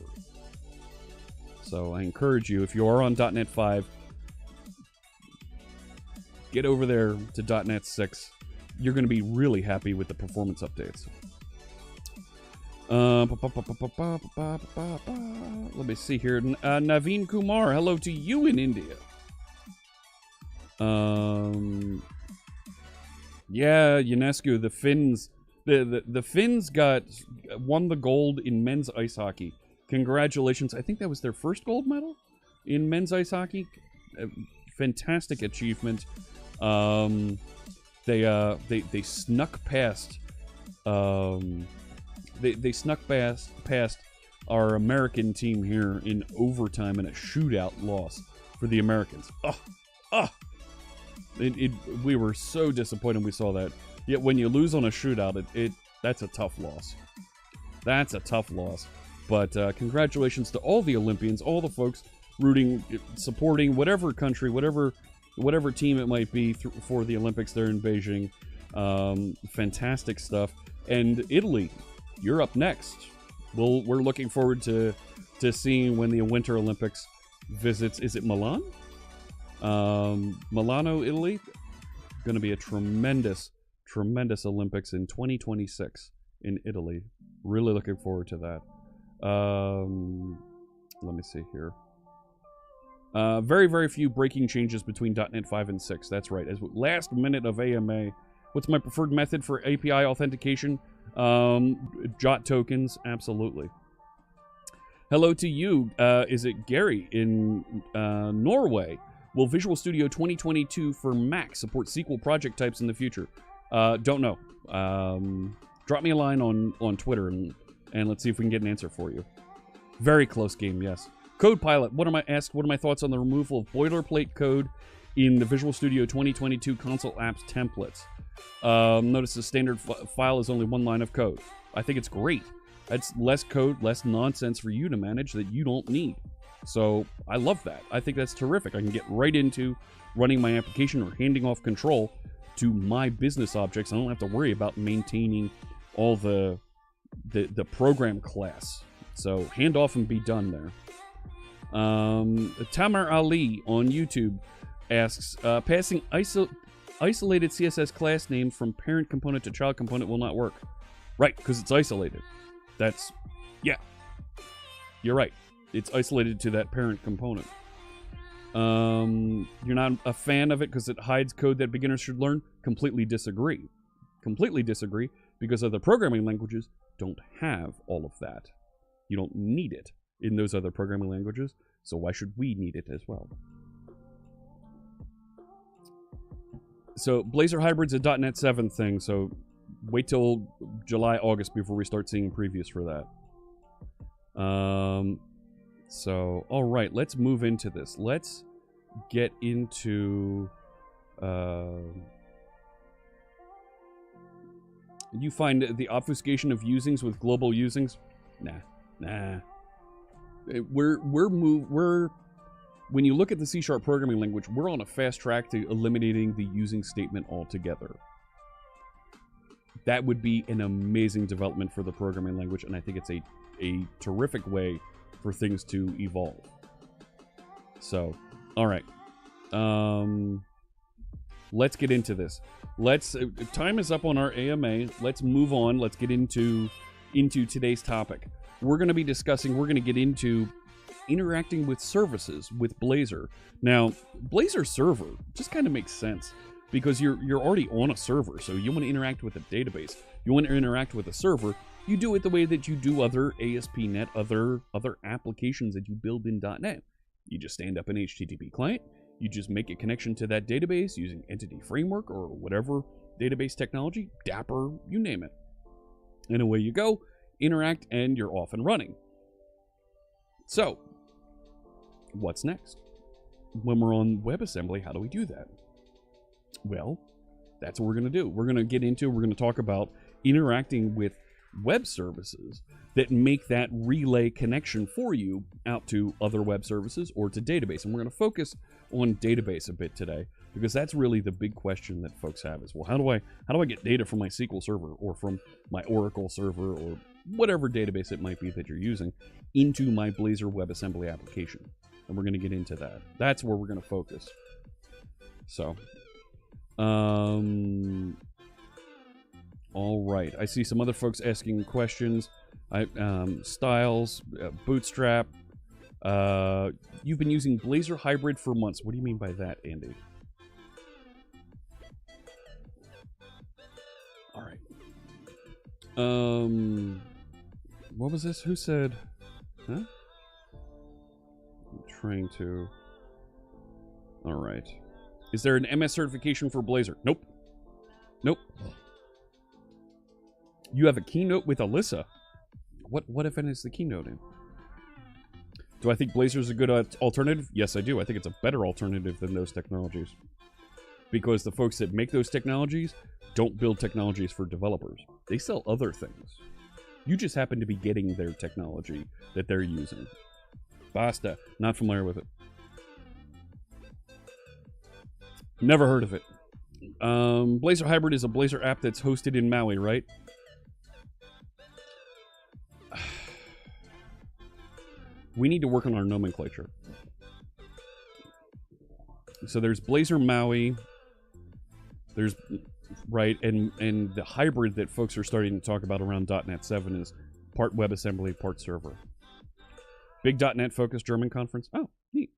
A: So I encourage you, if you are on .NET 5, get over there to .NET 6. You're going to be really happy with the performance updates. Let me see here. Naveen Kumar, hello to you in India. Yeah, UNESCO, the Finns. The Finns won the gold in men's ice hockey. Congratulations. I think that was their first gold medal in men's ice hockey. Fantastic achievement. They snuck past they snuck past our American team here in overtime in a shootout loss for the Americans. We were so disappointed when we saw that. Yet when you lose on a shootout, that's a tough loss. That's a tough loss. But congratulations to all the Olympians, all the folks rooting, supporting whatever country, whatever team it might be for the Olympics there in Beijing. Fantastic stuff. And Italy, you're up next. We're looking forward to seeing when the Winter Olympics visits. Is it Milan? Milano, Italy. Going to be a tremendous Olympics in 2026 in Italy. Really looking forward to that. Let me see here. Very, very few breaking changes between .NET 5 and 6. That's right. As last minute of AMA. What's my preferred method for API authentication? Jot tokens. Absolutely. Hello to you. Is it Gary in Norway? Will Visual Studio 2022 for Mac support SQL project types in the future? Don't know. Drop me a line on Twitter and let's see if we can get an answer for you. Very close game, yes. Code Pilot, what are my thoughts on the removal of boilerplate code in the Visual Studio 2022 console apps templates? Notice the standard file is only one line of code. I think it's great. That's less code, less nonsense for you to manage that you don't need. So I love that. I think that's terrific. I can get right into running my application or handing off control to my business objects. I don't have to worry about maintaining all the program class. So hand off and be done there. Tamar Ali on YouTube asks, passing isolated CSS class names from parent component to child component will not work. Right, because it's isolated. Yeah. You're right. It's isolated to that parent component. You're not a fan of it because it hides code that beginners should learn? Completely disagree. Completely disagree because other programming languages don't have all of that. You don't need it in those other programming languages, so why should we need it as well? So Blazor Hybrid's a .NET 7 thing, so wait till July, August before we start seeing previews for that. So, all right, let's move into this. Let's get into... you find the obfuscation of usings with global usings? Nah. When you look at the C# programming language, we're on a fast track to eliminating the using statement altogether. That would be an amazing development for the programming language, and I think it's a terrific way for things to evolve. So, all right. Let's get into this. Time is up on our AMA. Let's move on. Let's get into today's topic. We're going to get into interacting with services with Blazor. Now, Blazor server just kind of makes sense because you're already on a server, so you want to interact with a database. You want to interact with a server, you do it the way that you do other ASP.NET, other applications that you build in .NET. You just stand up an HTTP client, you just make a connection to that database using Entity Framework or whatever database technology, Dapper, you name it. And away you go, interact, and you're off and running. So, what's next? When we're on WebAssembly, how do we do that? Well, that's what we're going to do. We're going to talk about interacting with web services that make that relay connection for you out to other web services or to database. And we're going to focus on database a bit today because that's really the big question that folks have is, well, how do I get data from my SQL server or from my Oracle server or whatever database it might be that you're using into my Blazor WebAssembly application? And we're going to get into that. That's where we're going to focus. So, all right. I see some other folks asking questions. Styles, Bootstrap. You've been using Blazor Hybrid for months. What do you mean by that, Andy? All right. What was this? Who said? Huh? I'm trying to. All right. Is there an MS certification for Blazor? Nope. Nope. You have a keynote with Alyssa. What event is the keynote in? Do I think Blazor is a good alternative? Yes, I do. I think it's a better alternative than those technologies. Because the folks that make those technologies don't build technologies for developers. They sell other things. You just happen to be getting their technology that they're using. Basta. Not familiar with it. Never heard of it. Blazor Hybrid is a Blazor app that's hosted in Maui, right? We need to work on our nomenclature. So there's Blazor Maui. There's right? And the hybrid that folks are starting to talk about around .NET 7 is part WebAssembly, part server. Big .NET focused German conference. Oh, neat.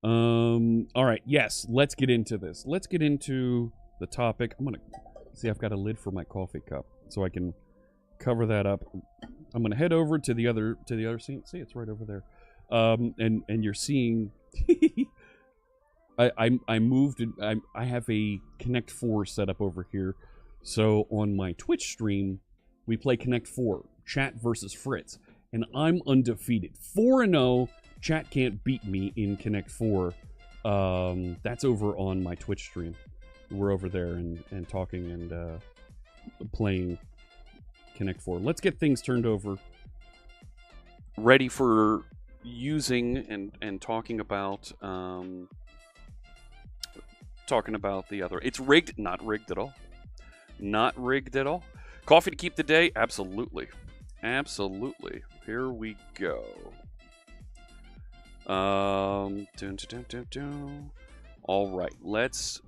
A: All right, yes, let's get into this. Let's get into the topic. I'm gonna see. I've got a lid for my coffee cup, so I can cover that up. I'm gonna head over to the other scene. See, it's right over there. And you're seeing. I moved. I have a Connect 4 set up over here. So on my Twitch stream, we play Connect 4, Chat versus Fritz, and I'm undefeated, 4-0. Chat can't beat me in Connect 4. That's over on my Twitch stream. We're over there and talking and playing Connect 4. Let's get things turned over. Ready for using and talking about the other. It's rigged, not rigged at all. Not rigged at all. Coffee to keep the day? Absolutely. Absolutely. Here we go. All right, let's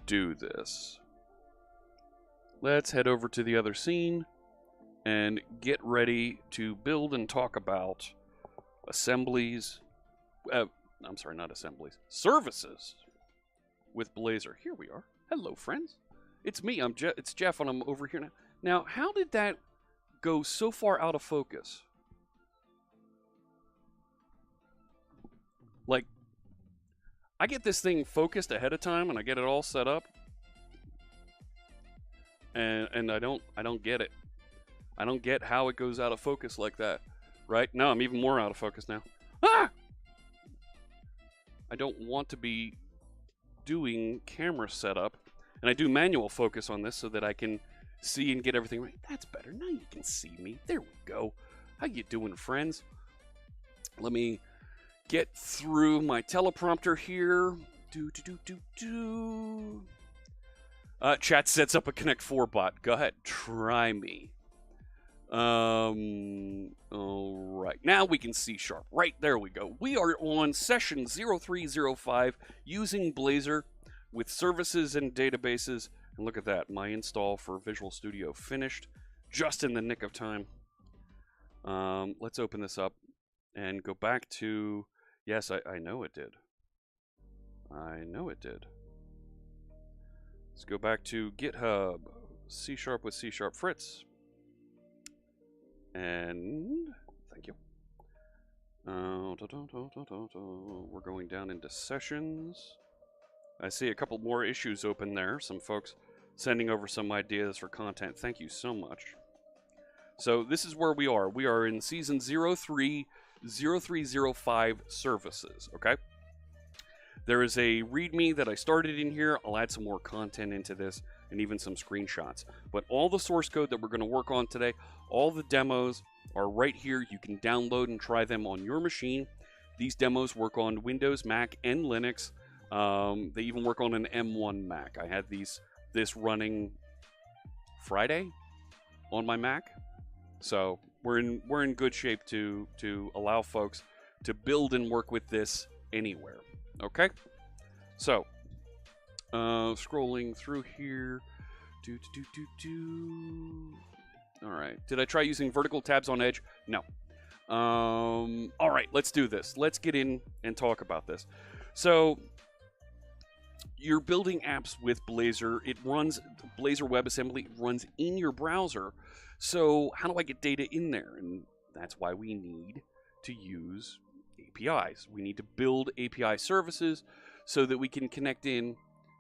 A: do this. Let's head over to the other scene and get ready to build and talk about assemblies. I'm sorry, not assemblies. Services with Blazor. Here we are. Hello, friends. It's me. It's Jeff, and I'm over here now. Now, how did that go so far out of focus? Like, I get this thing focused ahead of time, and I get it all set up, and I don't get it. I don't get how it goes out of focus like that. Right? No, I'm even more out of focus now. Ah! I don't want to be doing camera setup, and I do manual focus on this so that I can see and get everything right. That's better. Now you can see me. There we go. How you doing, friends? Let me get through my teleprompter here. Chat sets up a Connect 4 bot. Go ahead. Try me. All right. Now we can see sharp. Right, there we go. We are on session 0305 using Blazor with services and databases. And look at that. My install for Visual Studio finished just in the nick of time. Let's open this up and go back to... Yes, I know it did. I know it did. Let's go back to GitHub. C# with CSharpFritz. And thank you. We're going down into sessions. I see a couple more issues open there. Some folks sending over some ideas for content. Thank you so much. So this is where we are. We are in season 0305 services, okay? There is a README that I started in here. I'll add some more content into this and even some screenshots. But all the source code that we're going to work on today, all the demos are right here. You can download and try them on your machine. These demos work on Windows, Mac, and Linux. They even work on an M1 Mac. I had this running Friday on my Mac. So we're in good shape to allow folks to build and work with this anywhere. Okay? So, scrolling through here. All right. Did I try using vertical tabs on Edge? No. All right, let's do this. Let's get in and talk about this. So, you're building apps with Blazor. It runs Blazor WebAssembly. It runs in your browser. So, how do I get data in there? And that's why we need to use APIs. We need to build API services so that we can connect in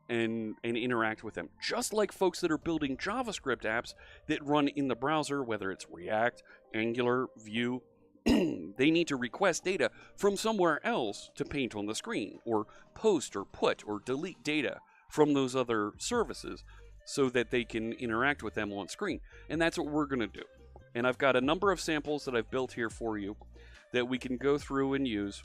A: and interact with them. Just like folks that are building JavaScript apps that run in the browser, whether it's React, Angular, Vue, they need to request data from somewhere else to paint on the screen, or post or put or delete data from those other services so that they can interact with them on screen. And that's what we're going to do. And I've got a number of samples that I've built here for you that we can go through and use.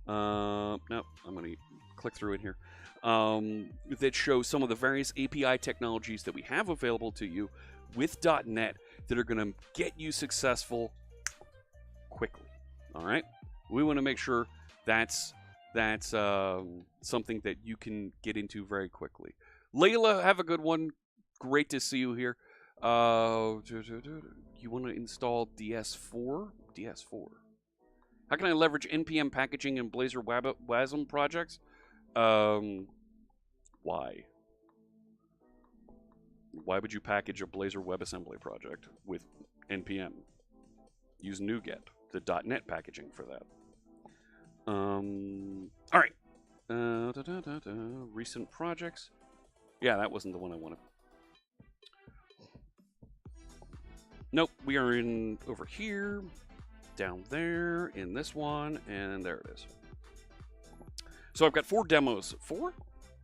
A: No, I'm going to click through in here. That shows some of the various API technologies that we have available to you with .NET that are going to get you successful quickly. All right? We want to make sure that's something that you can get into very quickly. Layla, have a good one. Great to see you here. You want to install DS4? DS4. How can I leverage NPM packaging in Blazor WASM projects? Why? Why would you package a Blazor WebAssembly project with NPM? Use NuGet, the .NET packaging for that. All right. Recent projects. Yeah, that wasn't the one I wanted. Nope, we are in over here, down there, in this one, and there it is. So I've got 4 demos. 4?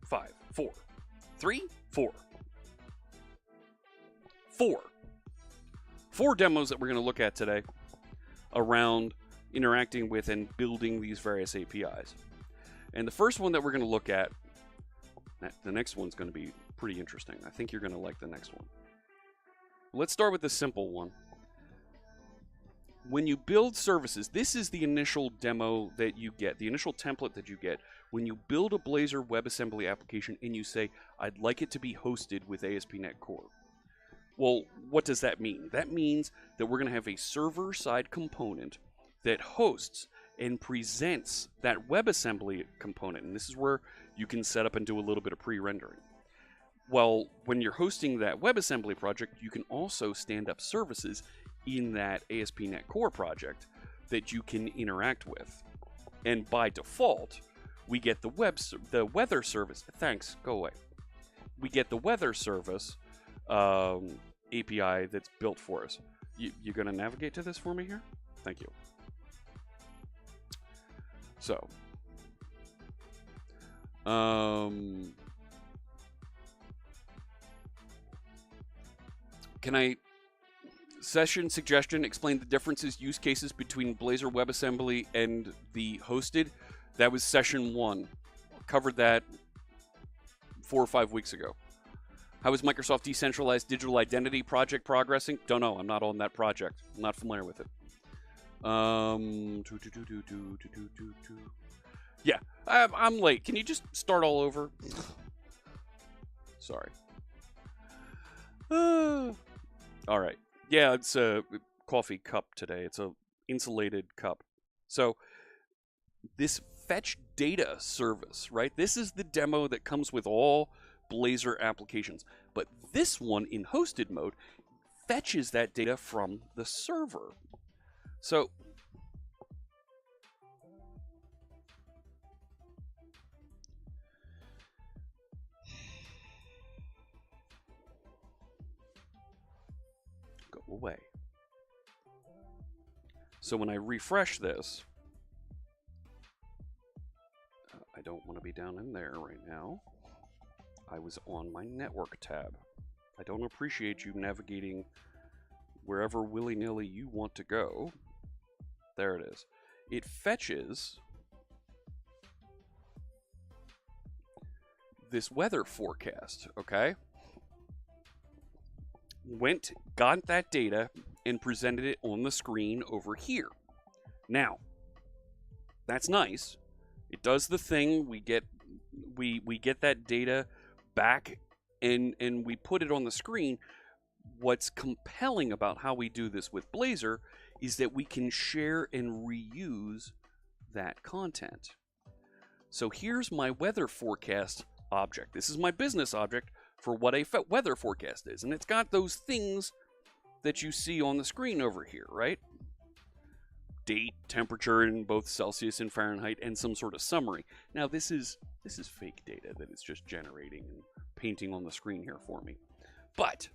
A: 5. 4. 3? 4. 4. 4 demos that we're going to look at today around interacting with and building these various APIs. And the first one that we're going to look at, the next one's going to be pretty interesting. I think you're going to like the next one. Let's start with the simple one. When you build services, this is the initial demo that you get, the initial template that you get when you build a Blazor WebAssembly application and you say, I'd like it to be hosted with ASP.NET Core. Well, what does that mean? That means that we're going to have a server-side component that hosts and presents that WebAssembly component. And this is where you can set up and do a little bit of pre-rendering. Well, when you're hosting that WebAssembly project, you can also stand up services in that ASP.NET Core project that you can interact with. And by default, we get the weather service. Thanks, go away. We get the weather service API that's built for us. You're going to navigate to this for me here? Thank you. So, can I, session suggestion, explain the differences, use cases between Blazor WebAssembly and the hosted? That was session 1. Covered that 4 or 5 weeks ago. How is Microsoft Decentralized Digital Identity project progressing? Don't know. I'm not on that project. I'm not familiar with it. Yeah, I'm late. Can you just start all over? Sorry. All right. Yeah, it's a coffee cup today. It's a insulated cup. So this fetch data service, right? This is the demo that comes with all Blazor applications. But this one in hosted mode fetches that data from the server. So go away. So when I refresh this, I don't want to be down in there right now. I was on my network tab. I don't appreciate you navigating wherever willy-nilly you want to go. There it is. It fetches this weather forecast, okay? Got that data and presented it on the screen over here. Now, that's nice. It does the thing. We get that data back and we put it on the screen. What's compelling about how we do this with Blazor is that we can share and reuse that content. So here's my weather forecast object. This is my business object for what a weather forecast is. And it's got those things that you see on the screen over here, right? Date, temperature in both Celsius and Fahrenheit, and some sort of summary. Now this is fake data that it's just generating and painting on the screen here for me. But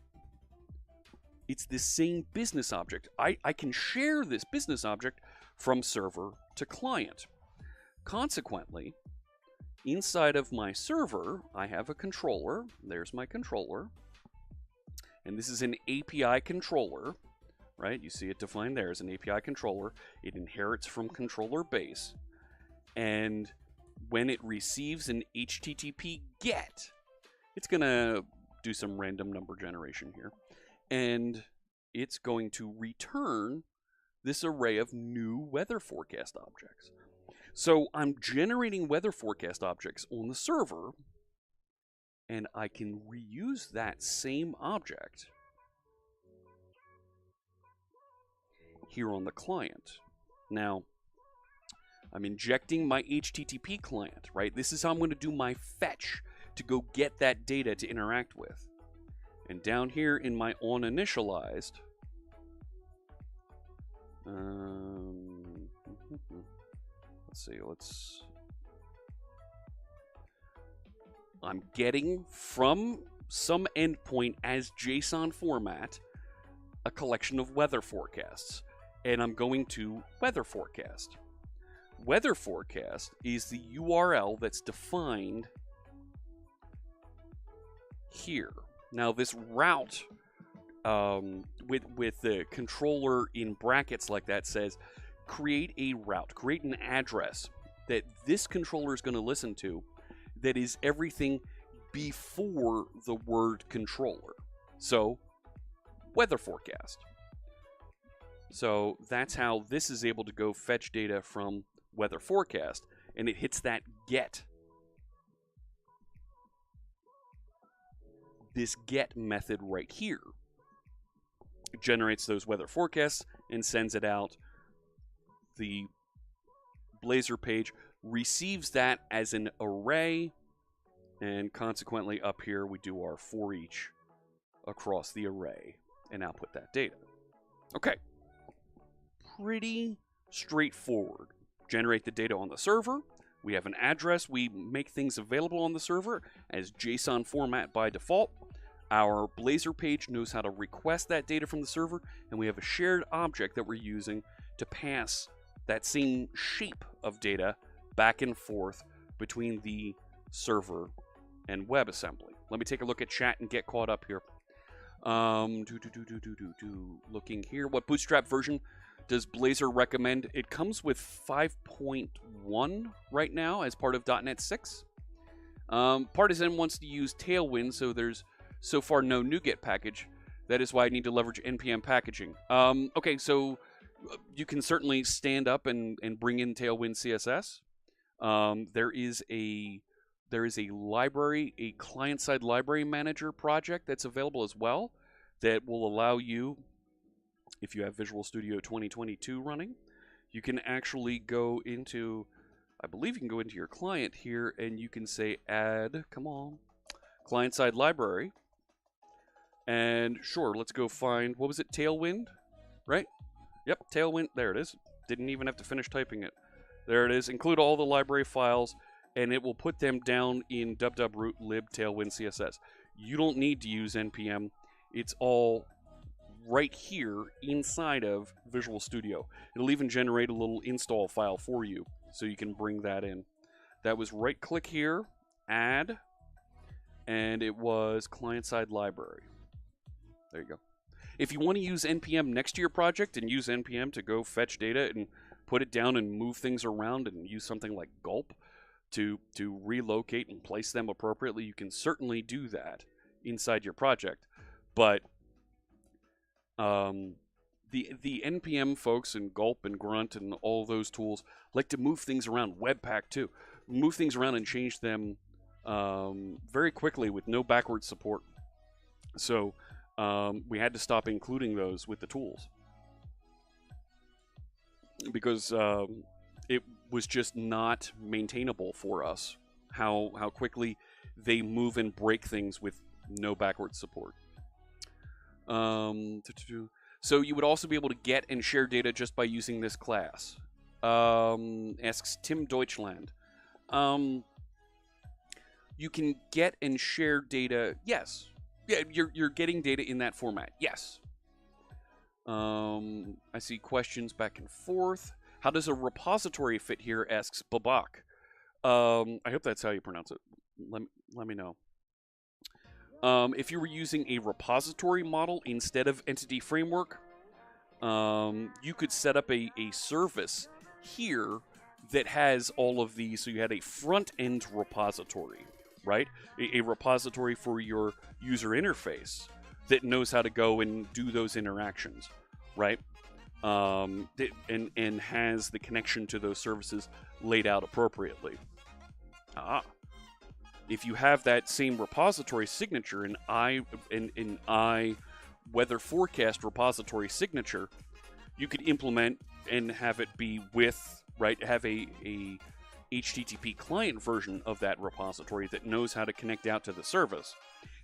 A: it's the same business object. I can share this business object from server to client. Consequently, inside of my server, I have a controller. There's my controller. And this is an API controller, right? You see it defined there as an API controller. It inherits from controller base. And when it receives an HTTP GET, it's going to do some random number generation here. And it's going to return this array of new weather forecast objects. So I'm generating weather forecast objects on the server, and I can reuse that same object here on the client. Now, I'm injecting my HTTP client, right? This is how I'm going to do my fetch to go get that data to interact with. And down here in my onInitialized, let's see, I'm getting from some endpoint as JSON format a collection of weather forecasts, and I'm going to weather forecast. Weather forecast is the URL that's defined here. Now this route with the controller in brackets like that says create a route, create an address that this controller is going to listen to that is everything before the word controller. So weather forecast. So that's how this is able to go fetch data from weather forecast, and it hits that get. This get method right here. It generates those weather forecasts and sends it out. The Blazor page receives that as an array, and consequently up here we do our for each across the array and output that data. Okay, pretty straightforward. Generate the data on the server. We have an address. We make things available on the server as JSON format by default. Our Blazor page knows how to request that data from the server, and we have a shared object that we're using to pass that same shape of data back and forth between the server and WebAssembly. Let me take a look at chat and get caught up here. Looking here, what Bootstrap version does Blazor recommend? It comes with 5.1 right now as part of .NET 6. Partisan wants to use Tailwind, so there's so far no NuGet package. That is why I need to leverage NPM packaging. Okay, so you can certainly stand up and bring in Tailwind CSS. There is a library, a client-side library manager project that's available as well that will allow you, if you have Visual Studio 2022 running, you can actually go into, I believe you can go into your client here and you can say add, come on, client-side library. And sure, let's go find, what was it, Tailwind, right? Yep, Tailwind, there it is. Didn't even have to finish typing it. There it is. Include all the library files, and it will put them down in www lib tailwind CSS. You don't need to use NPM. It's all right here inside of Visual Studio. It'll even generate a little install file for you, so you can bring that in. That was right-click here, add, and it was client-side library. There you go. If you want to use NPM next to your project and use NPM to go fetch data and put it down and move things around and use something like gulp to relocate and place them appropriately, you can certainly do that inside your project. But the NPM folks and gulp and grunt and all those tools like to move things around. Webpack too. Move things around and change them very quickly with no backward support. So we had to stop including those with the tools because it was just not maintainable for us how quickly they move and break things with no backward support. So you would also be able to get and share data just by using this class. Asks Tim Deutschland. You can get and share data. Yes. Yeah, you're getting data in that format. Yes. I see questions back and forth. How does a repository fit here? Asks Babak. I hope that's how you pronounce it. Let me know. If you were using a repository model instead of entity framework, you could set up a service here that has all of these. So you had a front-end repository, right? A repository for your user interface that knows how to go and do those interactions, right? And has the connection to those services laid out appropriately. if you have that same repository signature, an I weather forecast repository signature, you could implement and have it be with, right, have a HTTP client version of that repository that knows how to connect out to the service.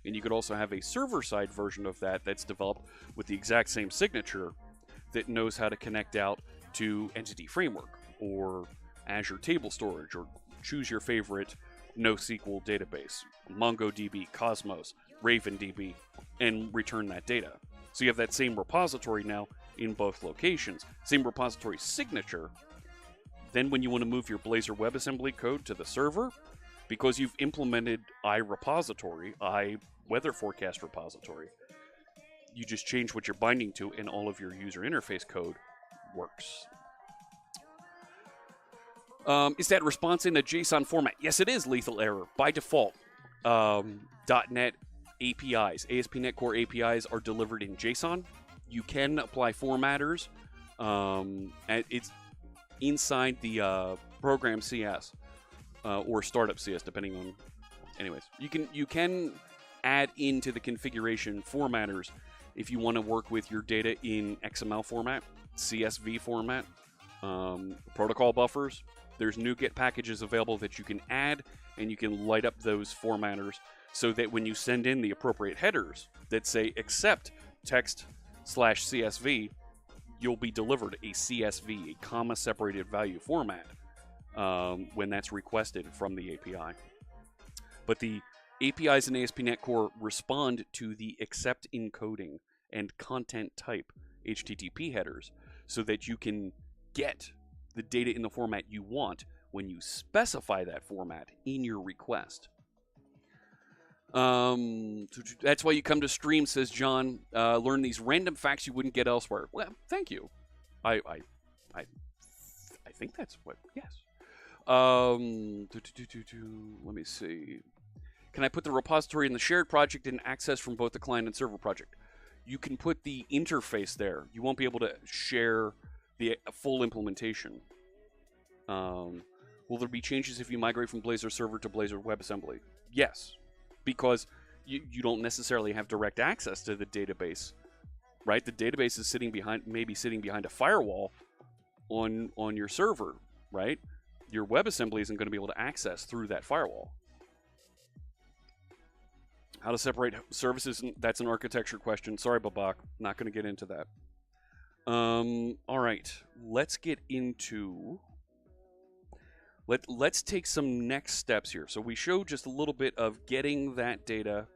A: And you could also have a server-side version of that that's developed with the exact same signature that knows how to connect out to Entity Framework or Azure Table Storage, or choose your favorite NoSQL database, MongoDB, Cosmos, RavenDB, and return that data. So you have that same repository now in both locations, same repository signature. Then when you want to move your Blazor WebAssembly code to the server, because you've implemented iRepository, iWeather Forecast repository, you just change what you're binding to, and all of your user interface code works. Is that response in a JSON format? Yes, it is, Lethal Error. By default, .NET APIs, ASP.NET Core APIs are delivered in JSON. You can apply formatters. It's inside the program CS or startup CS, depending on. Anyways, you can add into the configuration formatters if you want to work with your data in XML format, CSV format, protocol buffers. There's NuGet packages available that you can add, and you can light up those formatters so that when you send in the appropriate headers that say accept text/CSV, you'll be delivered a CSV, a comma-separated value format, when that's requested from the API. But the APIs in ASP.NET Core respond to the accept encoding and content type HTTP headers so that you can get the data in the format you want when you specify that format in your request. That's why you come to stream, says John. Learn these random facts you wouldn't get elsewhere. Well, thank you. I think that's what. Yes. Let me see. Can I put the repository in the shared project and access from both the client and server project? You can put the interface there. You won't be able to share the full implementation. Will there be changes if you migrate from Blazor Server to Blazor WebAssembly? Yes, because you don't necessarily have direct access to the database, right? The database is maybe sitting behind a firewall on your server, right? Your WebAssembly isn't going to be able to access through that firewall. How to separate services, that's an architecture question. Sorry, Babak, not going to get into that. All right, let's get into... Let's take some next steps here. So we showed just a little bit of getting that data,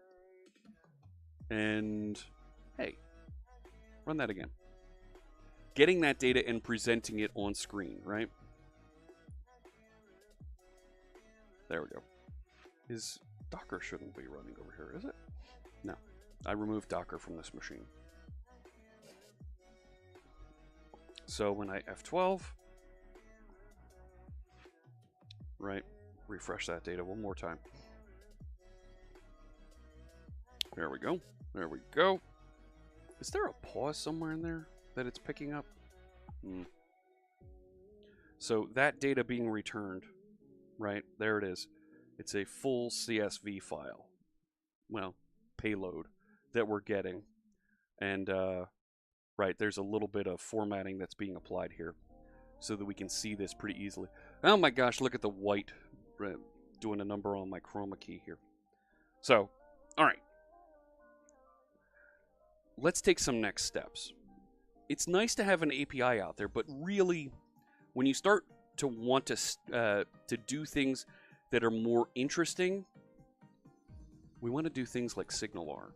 A: and hey, run that again. Getting that data and presenting it on screen, right? There we go. Docker shouldn't be running over here, is it? No, I removed Docker from this machine. So when I F12, right, refresh that data one more time. There we go. There we go. Is there a pause somewhere in there that it's picking up? So that data being returned, right, there it is. It's a full CSV file, well, payload that we're getting. And, right, there's a little bit of formatting that's being applied here so that we can see this pretty easily. Oh my gosh, look at the white, doing a number on my chroma key here. So, all right. Let's take some next steps. It's nice to have an API out there, but really, when you start to want to do things that are more interesting, we want to do things like SignalR.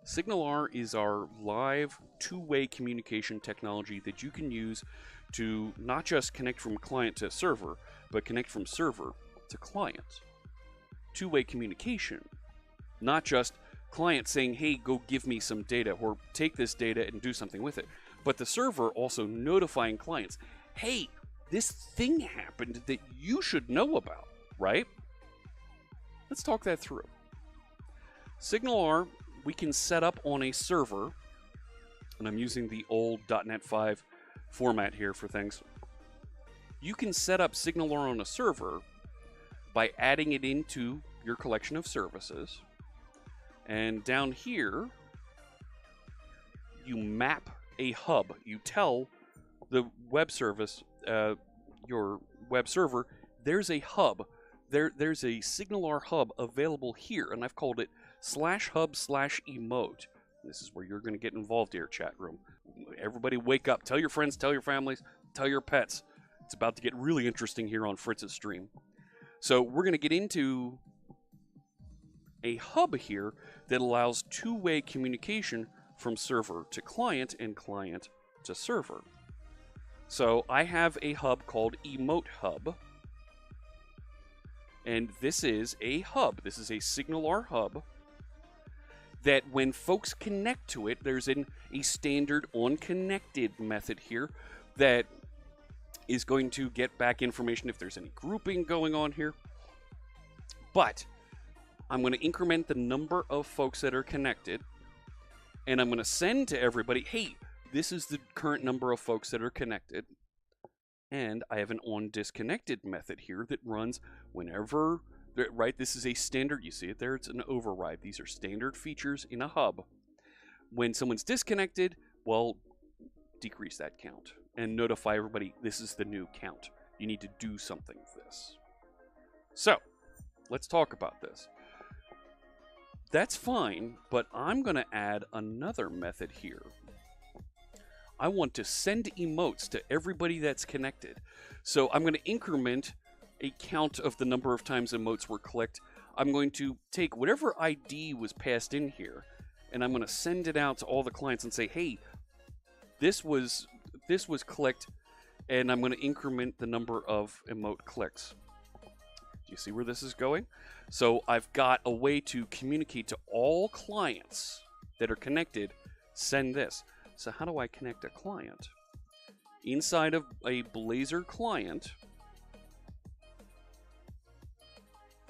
A: SignalR is our live two-way communication technology that you can use to not just connect from client to server, but connect from server to client. Two-way communication, not just client saying, hey, go give me some data, or take this data and do something with it, but the server also notifying clients, hey, this thing happened that you should know about. Right? Let's talk that through. SignalR, we can set up on a server, and I'm using the old .NET 5 format here for things. You can set up SignalR on a server by adding it into your collection of services. And down here, you map a hub. You tell the web service, your web server, there's a hub. There's a SignalR hub available here, and I've called it /hub/emote. This is where you're going to get involved here, chat room. Everybody wake up. Tell your friends, tell your families, tell your pets. It's about to get really interesting here on Fritz's stream. So we're going to get into a hub here that allows two-way communication from server to client and client to server. So I have a hub called Emote Hub. And this is a hub. This is a SignalR hub that when folks connect to it, there's a standard onConnected method here that is going to get back information if there's any grouping going on here. But I'm going to increment the number of folks that are connected, and I'm going to send to everybody, hey, this is the current number of folks that are connected. And I have an onDisconnected method here that runs whenever, right? This is a standard, you see it there, it's an override. These are standard features in a hub. When someone's disconnected, well, decrease that count and notify everybody this is the new count. You need to do something with this. So, let's talk about this. That's fine, but I'm going to add another method here. I want to send emotes to everybody that's connected. So I'm going to increment a count of the number of times emotes were clicked. I'm going to take whatever ID was passed in here, and I'm going to send it out to all the clients and say, hey, this was clicked, and I'm going to increment the number of emote clicks. Do you see where this is going? So I've got a way to communicate to all clients that are connected, send this. So how do I connect a client? Inside of a Blazor client,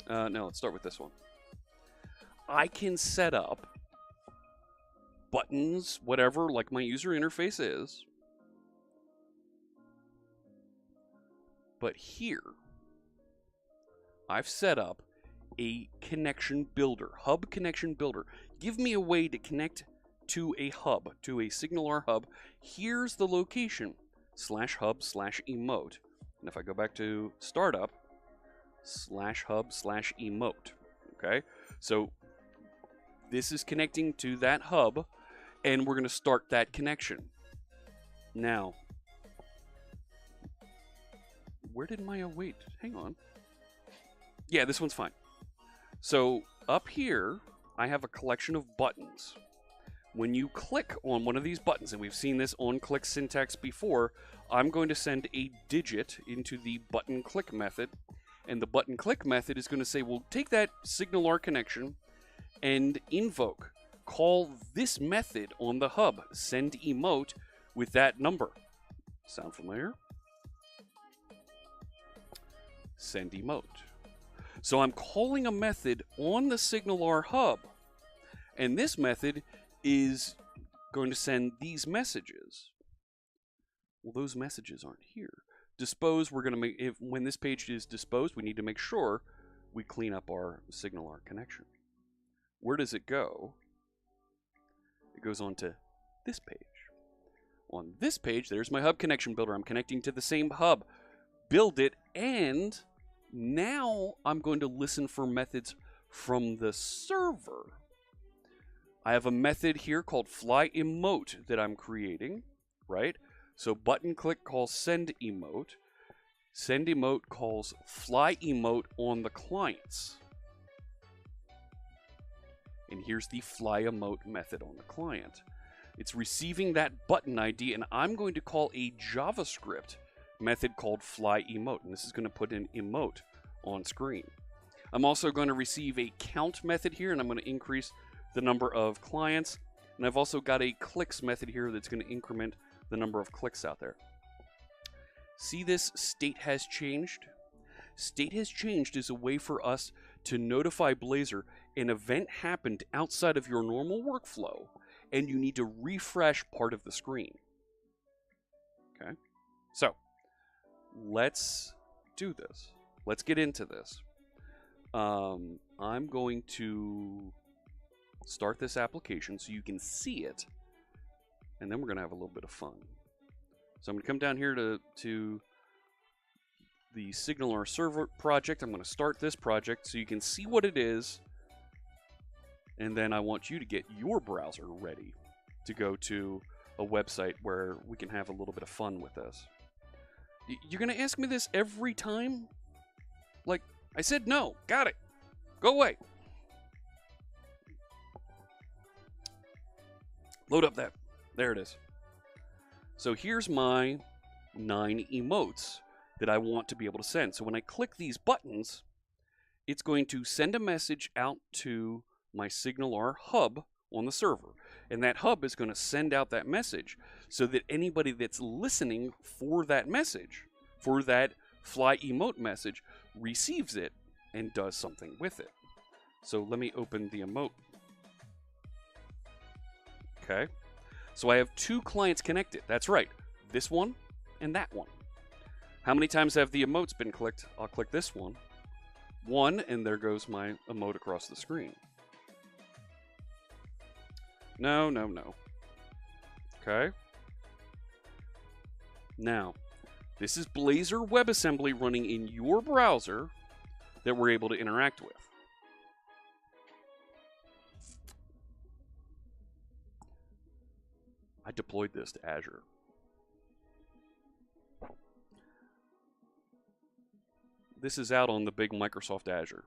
A: no, let's start with this one. I can set up buttons, whatever, like my user interface is. But here, I've set up a connection builder, hub connection builder. Give me a way to connect to a hub, to a SignalR hub. Here's the location, /hub/emote. And if I go back to startup, /hub/emote. Okay, so this is connecting to that hub, and we're going to start that connection. Now, where did my await? Hang on. Yeah, this one's fine. So up here, I have a collection of buttons. When you click on one of these buttons, and we've seen this on-click syntax before, I'm going to send a digit into the button click method, and the button click method is going to say, well, take that SignalR connection and invoke. Call this method on the hub, send emote with that number. Sound familiar? Send emote. So I'm calling a method on the SignalR hub, and this method is going to send these messages. Well, those messages aren't here. Dispose, we're going to make, when this page is disposed, we need to make sure we clean up our SignalR connection. Where does it go? It goes on to this page. On this page, there's my hub connection builder. I'm connecting to the same hub. Build it, and now I'm going to listen for methods from the server. I have a method here called flyEmote that I'm creating, right? So button click calls send emote. Send emote calls flyEmote on the clients. And here's the flyEmote method on the client. It's receiving that button ID, and I'm going to call a JavaScript method called flyEmote, and this is going to put an emote on screen. I'm also going to receive a count method here, and I'm going to increase the number of clients, and I've also got a clicks method here that's going to increment the number of clicks out there. See, this state has changed? State has changed is a way for us to notify Blazor an event happened outside of your normal workflow, and you need to refresh part of the screen. Okay, so let's do this. Let's get into this. I'm going to start this application so you can see it, and then we're going to have a little bit of fun. So I'm going to come down here to the SignalR server project. I'm going to start this project so you can see what it is, and then I want you to get your browser ready to go to a website where we can have a little bit of fun with this. You're going to ask me this every time? Like, I said no. Got it. Go away. Load up that. There it is. So here's my 9 emotes that I want to be able to send. So when I click these buttons, it's going to send a message out to my SignalR hub on the server. And that hub is going to send out that message so that anybody that's listening for that message, for that fly emote message, receives it and does something with it. So let me open the emote. Okay. So I have 2 clients connected. That's right. This one and that one. How many times have the emotes been clicked? I'll click this one. 1, and there goes my emote across the screen. No, no, no. Okay. Now, this is Blazor WebAssembly running in your browser that we're able to interact with. I deployed this to Azure. This is out on the big Microsoft Azure.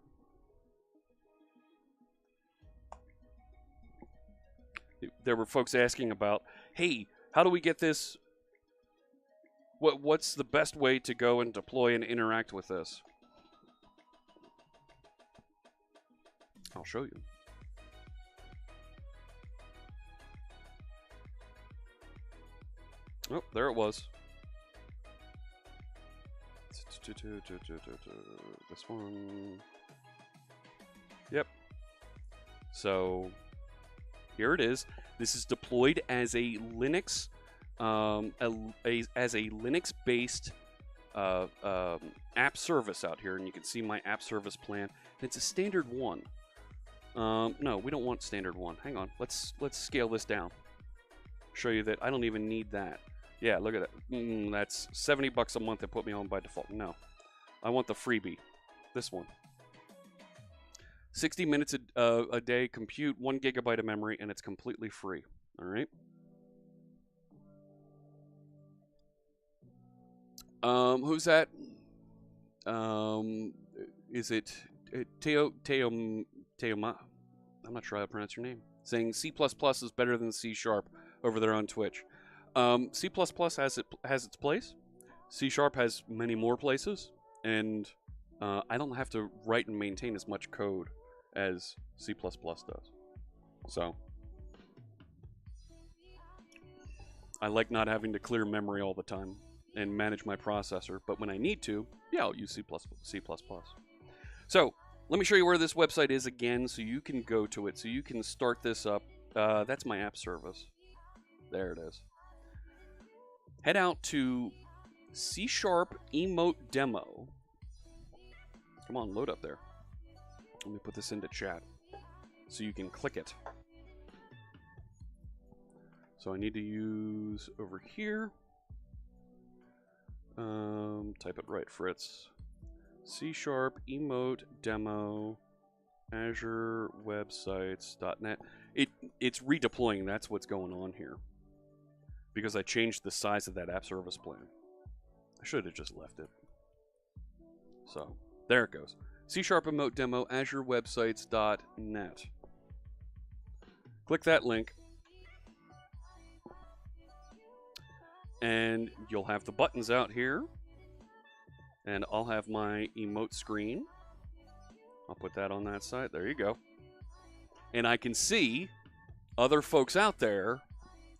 A: There were folks asking about, hey, how do we get this? What's the best way to go and deploy and interact with this? I'll show you. Oh, there it was. This one. Yep. So here it is. This is deployed as a Linux, as a Linux-based app service out here, and you can see my app service plan. It's a standard 1. No, we don't want standard 1. Hang on. Let's scale this down. Show you that I don't even need that. Yeah, look at that. That's $70 a month. They put me on by default. No, I want the freebie. This one. 60 minutes a day compute, 1 gigabyte of memory, and it's completely free. All right. Who's that? Is it Teoma? I'm not sure how to pronounce your name. Saying C++ is better than C# over there on Twitch. C++ has its place. C# has many more places, and I don't have to write and maintain as much code as C++ does. So I like not having to clear memory all the time and manage my processor, but when I need to, yeah, I'll use C++. So let me show you where this website is again so you can go to it, so you can start this up. That's my app service. There it is. Head out to C# emote demo. Come on, load up there. Let me put this into chat so you can click it. So I need to use over here. Type it right, Fritz. C# emote demo Azure websites.net. It's redeploying. That's what's going on here. Because I changed the size of that app service plan. I should have just left it. So, there it goes. C# emote demo, Azure websites.net. Click that link. And you'll have the buttons out here. And I'll have my emote screen. I'll put that on that side. There you go. And I can see other folks out there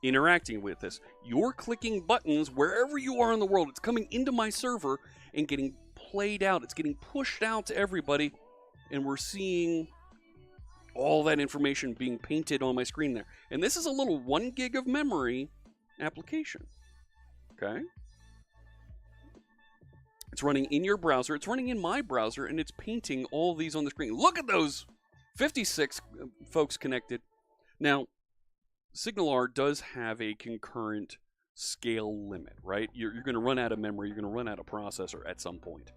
A: interacting with this. You're clicking buttons wherever you are in the world. It's coming into my server and getting played out. It's getting pushed out to everybody, and we're seeing all that information being painted on my screen there. And this is a little 1 gig of memory application. Okay? It's running in your browser. It's running in my browser, and it's painting all these on the screen. Look at those 56 folks connected. Now, SignalR does have a concurrent scale limit, right? You're going to run out of memory. You're going to run out of processor at some point.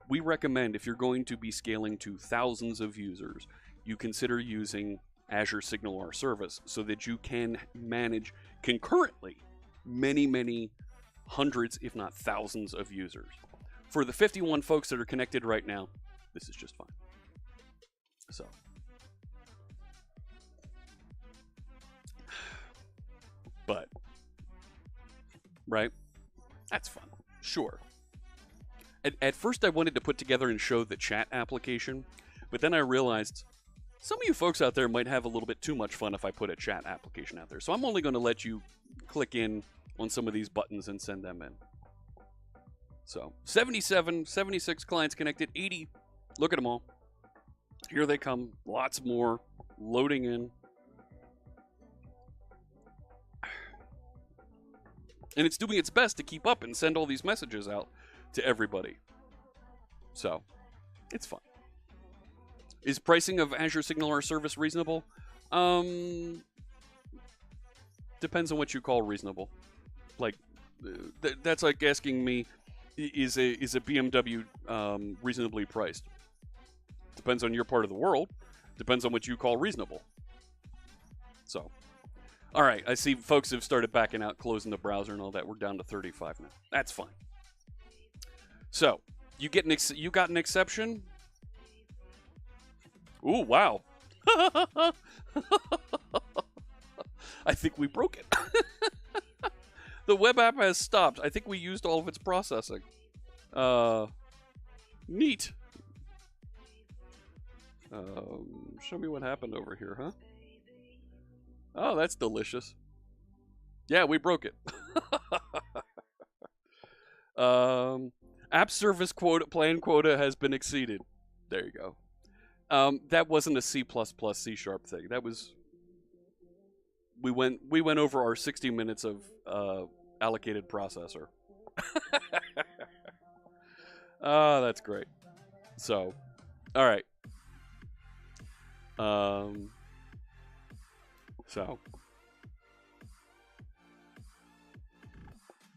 A: We recommend if you're going to be scaling to thousands of users, you consider using Azure SignalR service so that you can manage concurrently many, many hundreds, if not thousands of users. For the 51 folks that are connected right now, this is just fine. So, but, right? That's fun. Sure. At first I wanted to put together and show the chat application, but then I realized some of you folks out there might have a little bit too much fun if I put a chat application out there. So I'm only going to let you click in on some of these buttons and send them in. So 77, 76 clients connected, 80. Look at them all. Here they come. Lots more loading in. And it's doing its best to keep up and send all these messages out to everybody. So, it's fun. Is pricing of Azure SignalR service reasonable? Depends on what you call reasonable. Like, that's like asking me, is a BMW reasonably priced? Depends on your part of the world. Depends on what you call reasonable. So, all right. I see folks have started backing out, closing the browser and all that. We're down to 35 now. That's fine. So, you got an exception? Ooh, wow. I think we broke it. The web app has stopped. I think we used all of its processing. Neat. Show me what happened over here, huh? Oh, that's delicious. Yeah, we broke it. App service plan quota has been exceeded. There you go. That wasn't a C++ C# thing. That was we went over our 60 minutes of allocated processor. Oh, that's great. So, all right. So,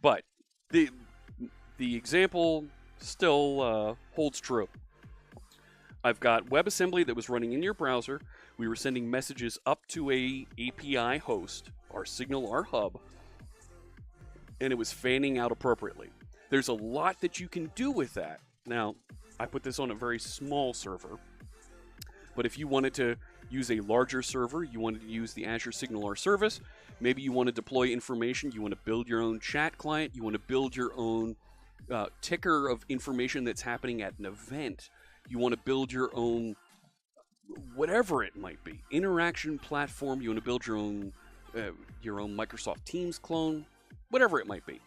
A: but the example still holds true. I've got WebAssembly that was running in your browser. We were sending messages up to a API host, our SignalR hub, and it was fanning out appropriately. There's a lot that you can do with that. Now, I put this on a very small server, but if you wanted to use a larger server, you wanted to use the Azure SignalR service, maybe you want to deploy information, you want to build your own chat client, you want to build your own ticker of information that's happening at an event, you want to build your own, whatever it might be, interaction platform, you want to build your own Microsoft Teams clone, whatever it might be.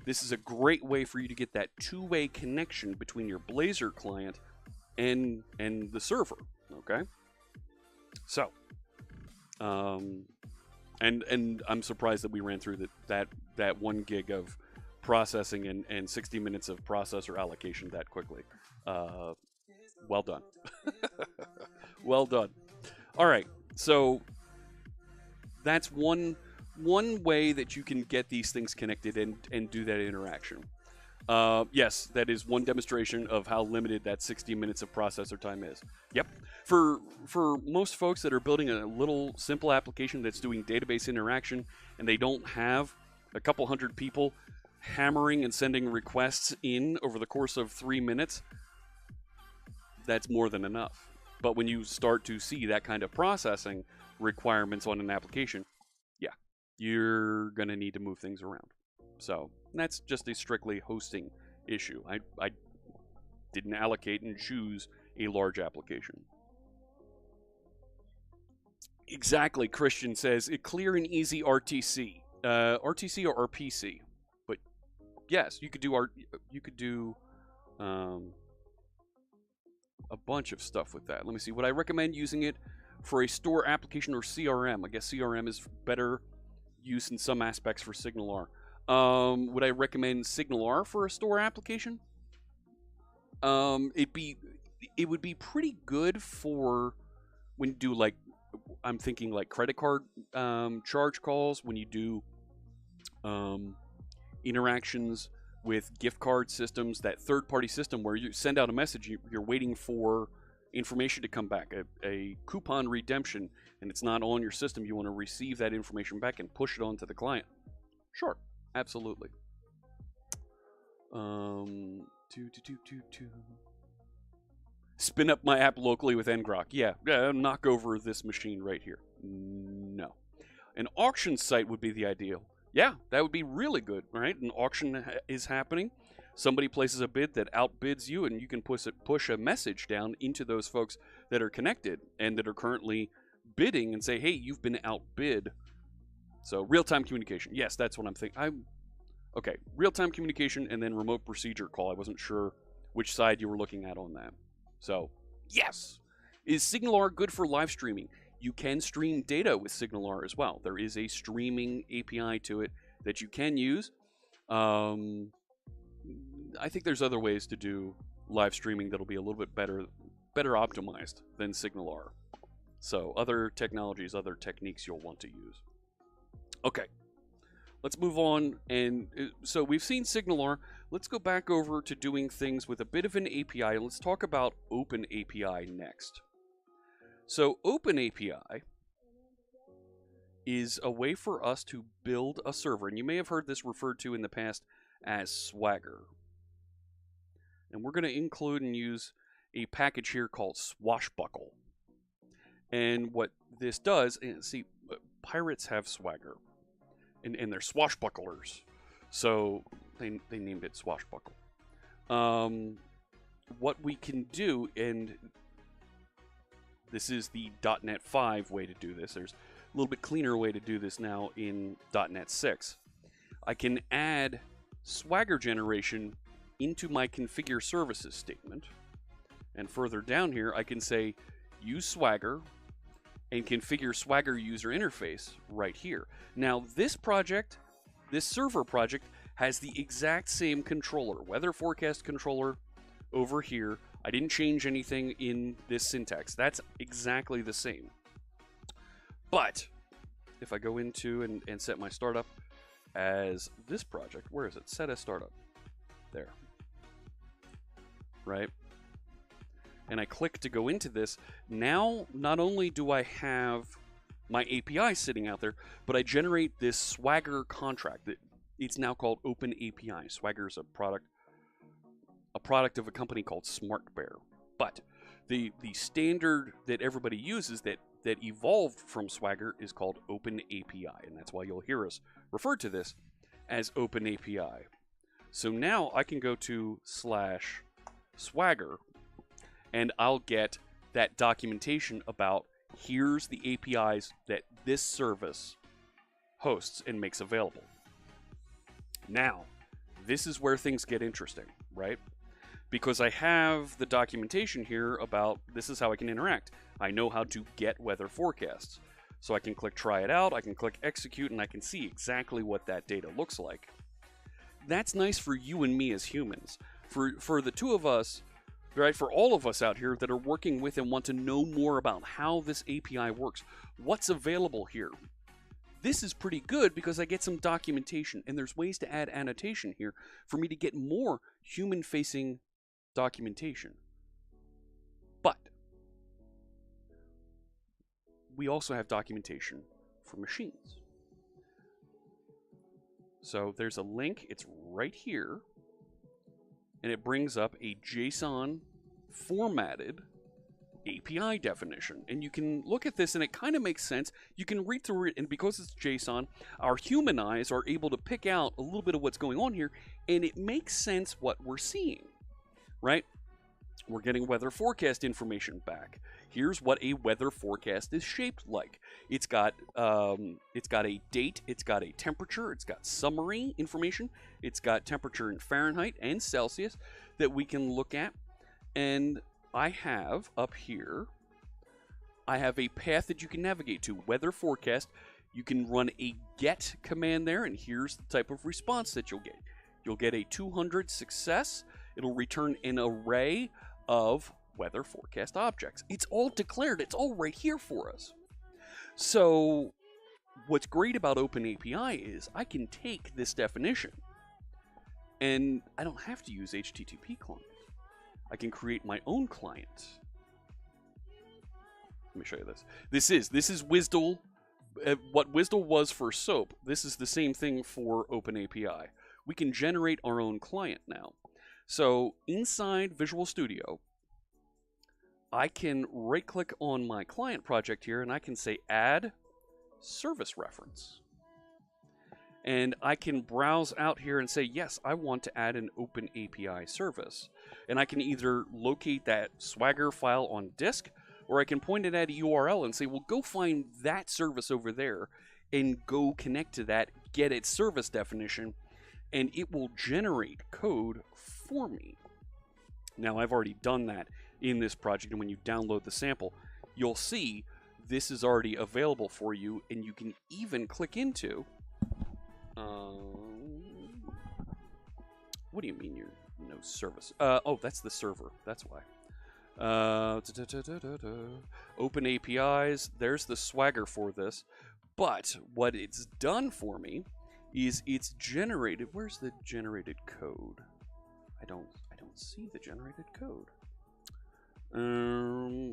A: This is a great way for you to get that two-way connection between your Blazor client and the server, okay? So, and I'm surprised that we ran through that 1 gig of processing and 60 minutes of processor allocation that quickly. Well done. Well done. All right, so that's one way that you can get these things connected and do that interaction. Yes, that is one demonstration of how limited that 60 minutes of processor time is. Yep. For most folks that are building a little simple application that's doing database interaction and they don't have a couple hundred people hammering and sending requests in over the course of 3 minutes, that's more than enough. But when you start to see that kind of processing requirements on an application, yeah, you're going to need to move things around. So that's just a strictly hosting issue. I didn't allocate and choose a large application. Exactly, Christian says, a clear and easy RTC. RTC or RPC. But yes, you could do a bunch of stuff with that. Let me see. Would I recommend using it for a store application or CRM? I guess CRM is better use in some aspects for SignalR. Would I recommend SignalR for a store application? It would be pretty good for when you do, like, I'm thinking like credit card charge calls, when you do interactions with gift card systems, that third-party system where you send out a message, you're waiting for information to come back, a coupon redemption, and it's not on your system. You want to receive that information back and push it on to the client. Sure, absolutely. Spin up my app locally with ngrok. Yeah, knock over this machine right here. No. An auction site would be the ideal. Yeah, that would be really good, right? An auction is happening. Somebody places a bid that outbids you, and you can push a message down into those folks that are connected and that are currently bidding and say, hey, you've been outbid. So real-time communication. Yes, that's what I'm thinking. Okay, real-time communication and then remote procedure call. I wasn't sure which side you were looking at on that. So, yes. Is SignalR good for live streaming? You can stream data with SignalR as well. There is a streaming API to it that you can use. I think there's other ways to do live streaming that'll be a little bit better optimized than SignalR. So, other technologies, other techniques you'll want to use. Okay. Let's move on. And so we've seen SignalR. Let's go back over to doing things with a bit of an API. Let's talk about OpenAPI next. So OpenAPI is a way for us to build a server. And you may have heard this referred to in the past as Swagger. And we're going to include and use a package here called Swashbuckle. And what this does, and see, pirates have Swagger. And they're swashbucklers. So they named it Swashbuckle. What we can do, and this is the .NET 5 way to do this. There's a little bit cleaner way to do this now in .NET 6. I can add Swagger generation into my configure services statement. And further down here, I can say use Swagger and configure Swagger user interface right here. Now, this project, this server project, has the exact same controller, weather forecast controller over here. I didn't change anything in this syntax. That's exactly the same. But if I go into and set my startup as this project, where is it? Set as startup. There. Right? And I click to go into this, now not only do I have my API sitting out there, but I generate this Swagger contract. It's now called OpenAPI. Swagger is a product of a company called SmartBear. But the standard that everybody uses that evolved from Swagger is called OpenAPI, and that's why you'll hear us refer to this as OpenAPI. So now I can go to /Swagger, and I'll get that documentation about here's the APIs that this service hosts and makes available. Now, this is where things get interesting, right? Because I have the documentation here about this is how I can interact. I know how to get weather forecasts. So I can click try it out, I can click execute, and I can see exactly what that data looks like. That's nice for you and me as humans. For the two of us, right, for all of us out here that are working with and want to know more about how this API works, what's available here. This is pretty good because I get some documentation, and there's ways to add annotation here for me to get more human-facing documentation. But we also have documentation for machines. So there's a link, it's right here, and it brings up a JSON formatted API definition. And you can look at this and it kind of makes sense. You can read through it, and because it's JSON, our human eyes are able to pick out a little bit of what's going on here, and it makes sense what we're seeing, right? We're getting weather forecast information back. Here's what a weather forecast is shaped like. It's got a date, it's got a temperature, it's got summary information, it's got temperature in Fahrenheit and Celsius that we can look at. And I have up here, I have a path that you can navigate to, weather forecast. You can run a get command there, and here's the type of response that you'll get. You'll get a 200 success. It'll return an array of weather forecast objects. It's all declared. It's all right here for us. So what's great about OpenAPI is I can take this definition and I don't have to use HTTP client. I can create my own client. Let me show you this. This is WSDL. What WSDL was for SOAP, this is the same thing for OpenAPI. We can generate our own client now. So inside Visual Studio, I can right-click on my client project here, and I can say Add Service Reference. And I can browse out here and say, yes, I want to add an OpenAPI service. And I can either locate that Swagger file on disk, or I can point it at a URL and say, well, go find that service over there and go connect to that, get its service definition, and it will generate code for me. Now, I've already done that in this project, and when you download the sample, you'll see this is already available for you, and you can even click into... what do you mean you're no service? Oh, that's the server. That's why. Open APIs. There's the Swagger for this. But what it's done for me is it's generated. Where's the generated code? I don't see the generated code.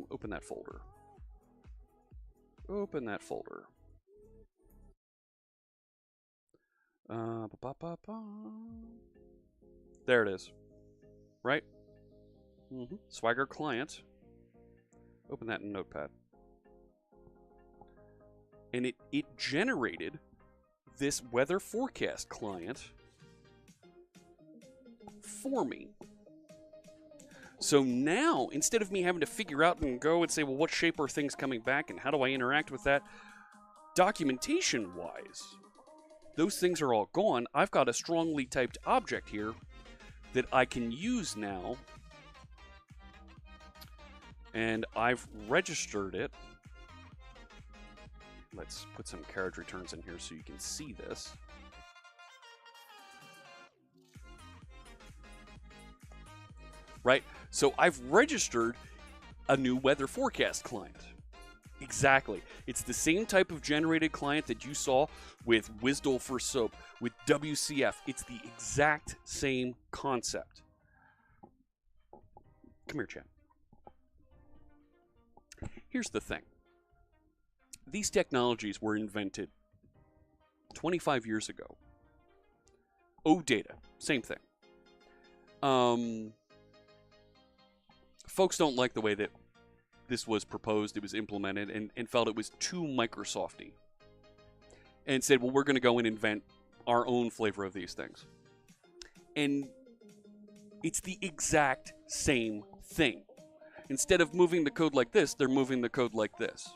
A: Open that folder. Open that folder. There it is. Right? Swagger client. Open that in Notepad. And it generated this weather forecast client for me. So now, instead of me having to figure out and go and say, well, what shape are things coming back and how do I interact with that? Documentation-wise, those things are all gone. I've got a strongly typed object here that I can use now. And I've registered it. Let's put some carriage returns in here so you can see this. Right? So I've registered a new weather forecast client. Exactly. It's the same type of generated client that you saw with WSDL for SOAP, with WCF. It's the exact same concept. Come here, Chad. Here's the thing. These technologies were invented 25 years ago. OData, same thing. Folks don't like the way that this was proposed, it was implemented, and felt it was too Microsofty. And said, well, we're going to go and invent our own flavor of these things. And it's the exact same thing. Instead of moving the code like this, they're moving the code like this.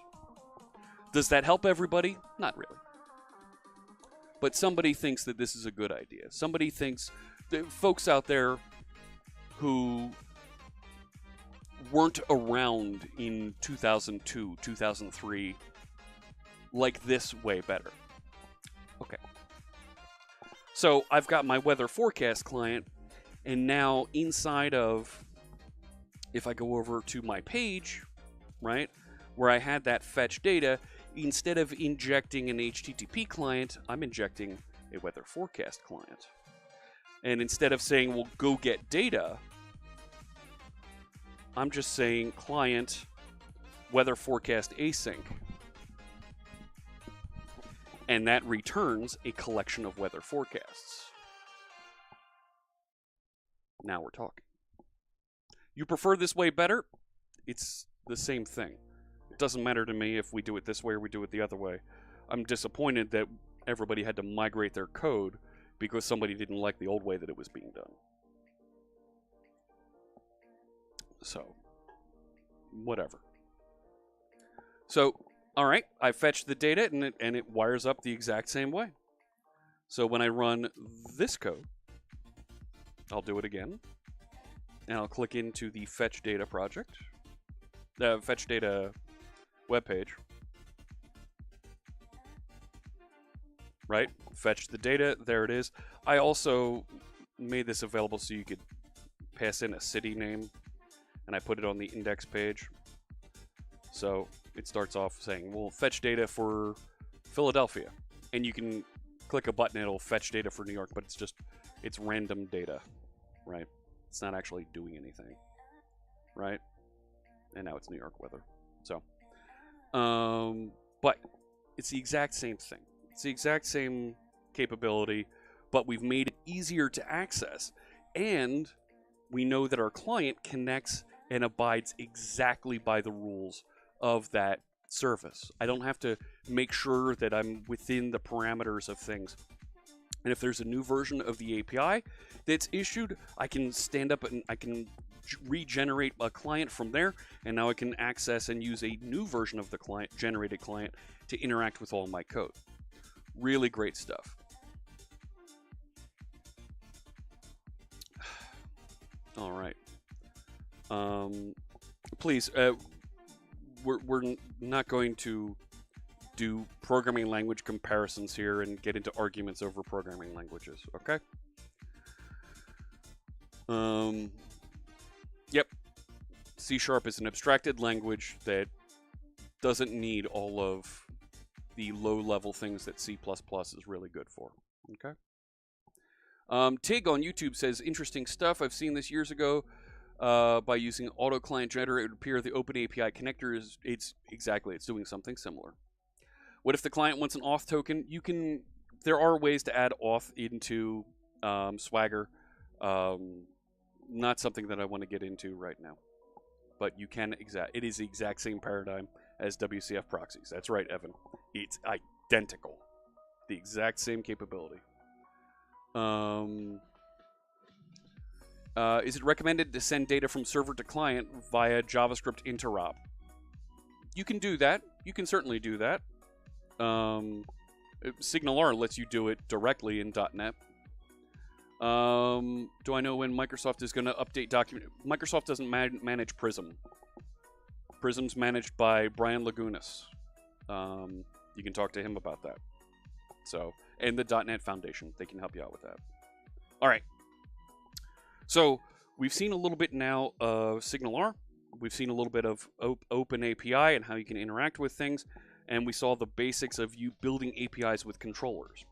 A: Does that help everybody? Not really. But somebody thinks that this is a good idea. Somebody thinks, folks out there who weren't around in 2002, 2003, like this way better. Okay. So I've got my weather forecast client, and now inside of, if I go over to my page, right, where I had that fetch data, instead of injecting an HTTP client, I'm injecting a weather forecast client. And instead of saying, well, go get data, I'm just saying client weather forecast async. And that returns a collection of weather forecasts. Now we're talking. You prefer this way better? It's the same thing. It doesn't matter to me if we do it this way or we do it the other way. I'm disappointed that everybody had to migrate their code because somebody didn't like the old way that it was being done. So, whatever. So, all right, I fetched the data and it wires up the exact same way. So when I run this code, I'll do it again. And I'll click into the fetch data project, fetch data web page. Right? Fetch the data. There it is. I also made this available so you could pass in a city name, and I put it on the index page. So it starts off saying, well, fetch data for Philadelphia. And you can click a button, it'll fetch data for New York, but it's random data, right? It's not actually doing anything, right? And now it's New York weather. So, but it's the exact same thing. It's the exact same capability, but we've made it easier to access. And we know that our client connects and abides exactly by the rules of that service. I don't have to make sure that I'm within the parameters of things. And if there's a new version of the API that's issued, I can stand up and I can regenerate a client from there, and now I can access and use a new version of the generated client to interact with all my code. Really great stuff. All right. Please, we're not going to do programming language comparisons here and get into arguments over programming languages, okay? Yep. C# is an abstracted language that doesn't need all of the low-level things that C++ is really good for, okay? Tig on YouTube says, interesting stuff. I've seen this years ago. By using auto client generator, it would appear the OpenAPI connector is it's doing something similar. What if the client wants an auth token? There are ways to add auth into Swagger. Not something that I want to get into right now, but you can it is the exact same paradigm as WCF proxies. That's right, Evan. It's identical, the exact same capability. Is it recommended to send data from server to client via JavaScript interop? You can do that. You can certainly do that. SignalR lets you do it directly in .NET. Do I know when Microsoft is going to update document? Microsoft doesn't manage Prism. Prism's managed by Brian Lagunas. You can talk to him about that. So, and the .NET Foundation, they can help you out with that. All right. So we've seen a little bit now of SignalR. We've seen a little bit of OpenAPI and how you can interact with things. And we saw the basics of you building APIs with controllers.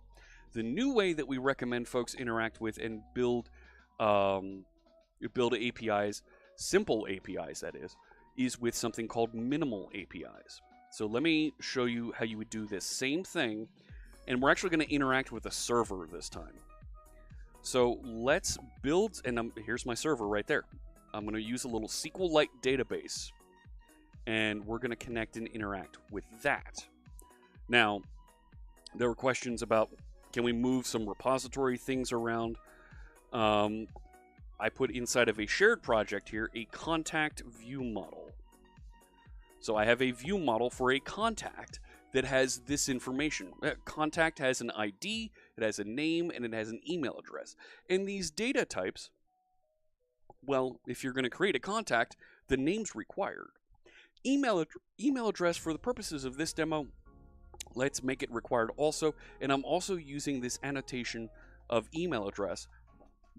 A: The new way that we recommend folks interact with and build APIs, simple APIs that is with something called minimal APIs. So let me show you how you would do this same thing. And we're actually going to interact with a server this time. So let's build, and here's my server right there. I'm going to use a little SQLite database, and we're going to connect and interact with that. Now, there were questions about, can we move some repository things around? I put inside of a shared project here a contact view model. So I have a view model for a contact that has this information. Contact has an ID, it has a name, and it has an email address. And these data types, well, if you're going to create a contact, the name's required. Email address, for the purposes of this demo, let's make it required also. And I'm also using this annotation of email address,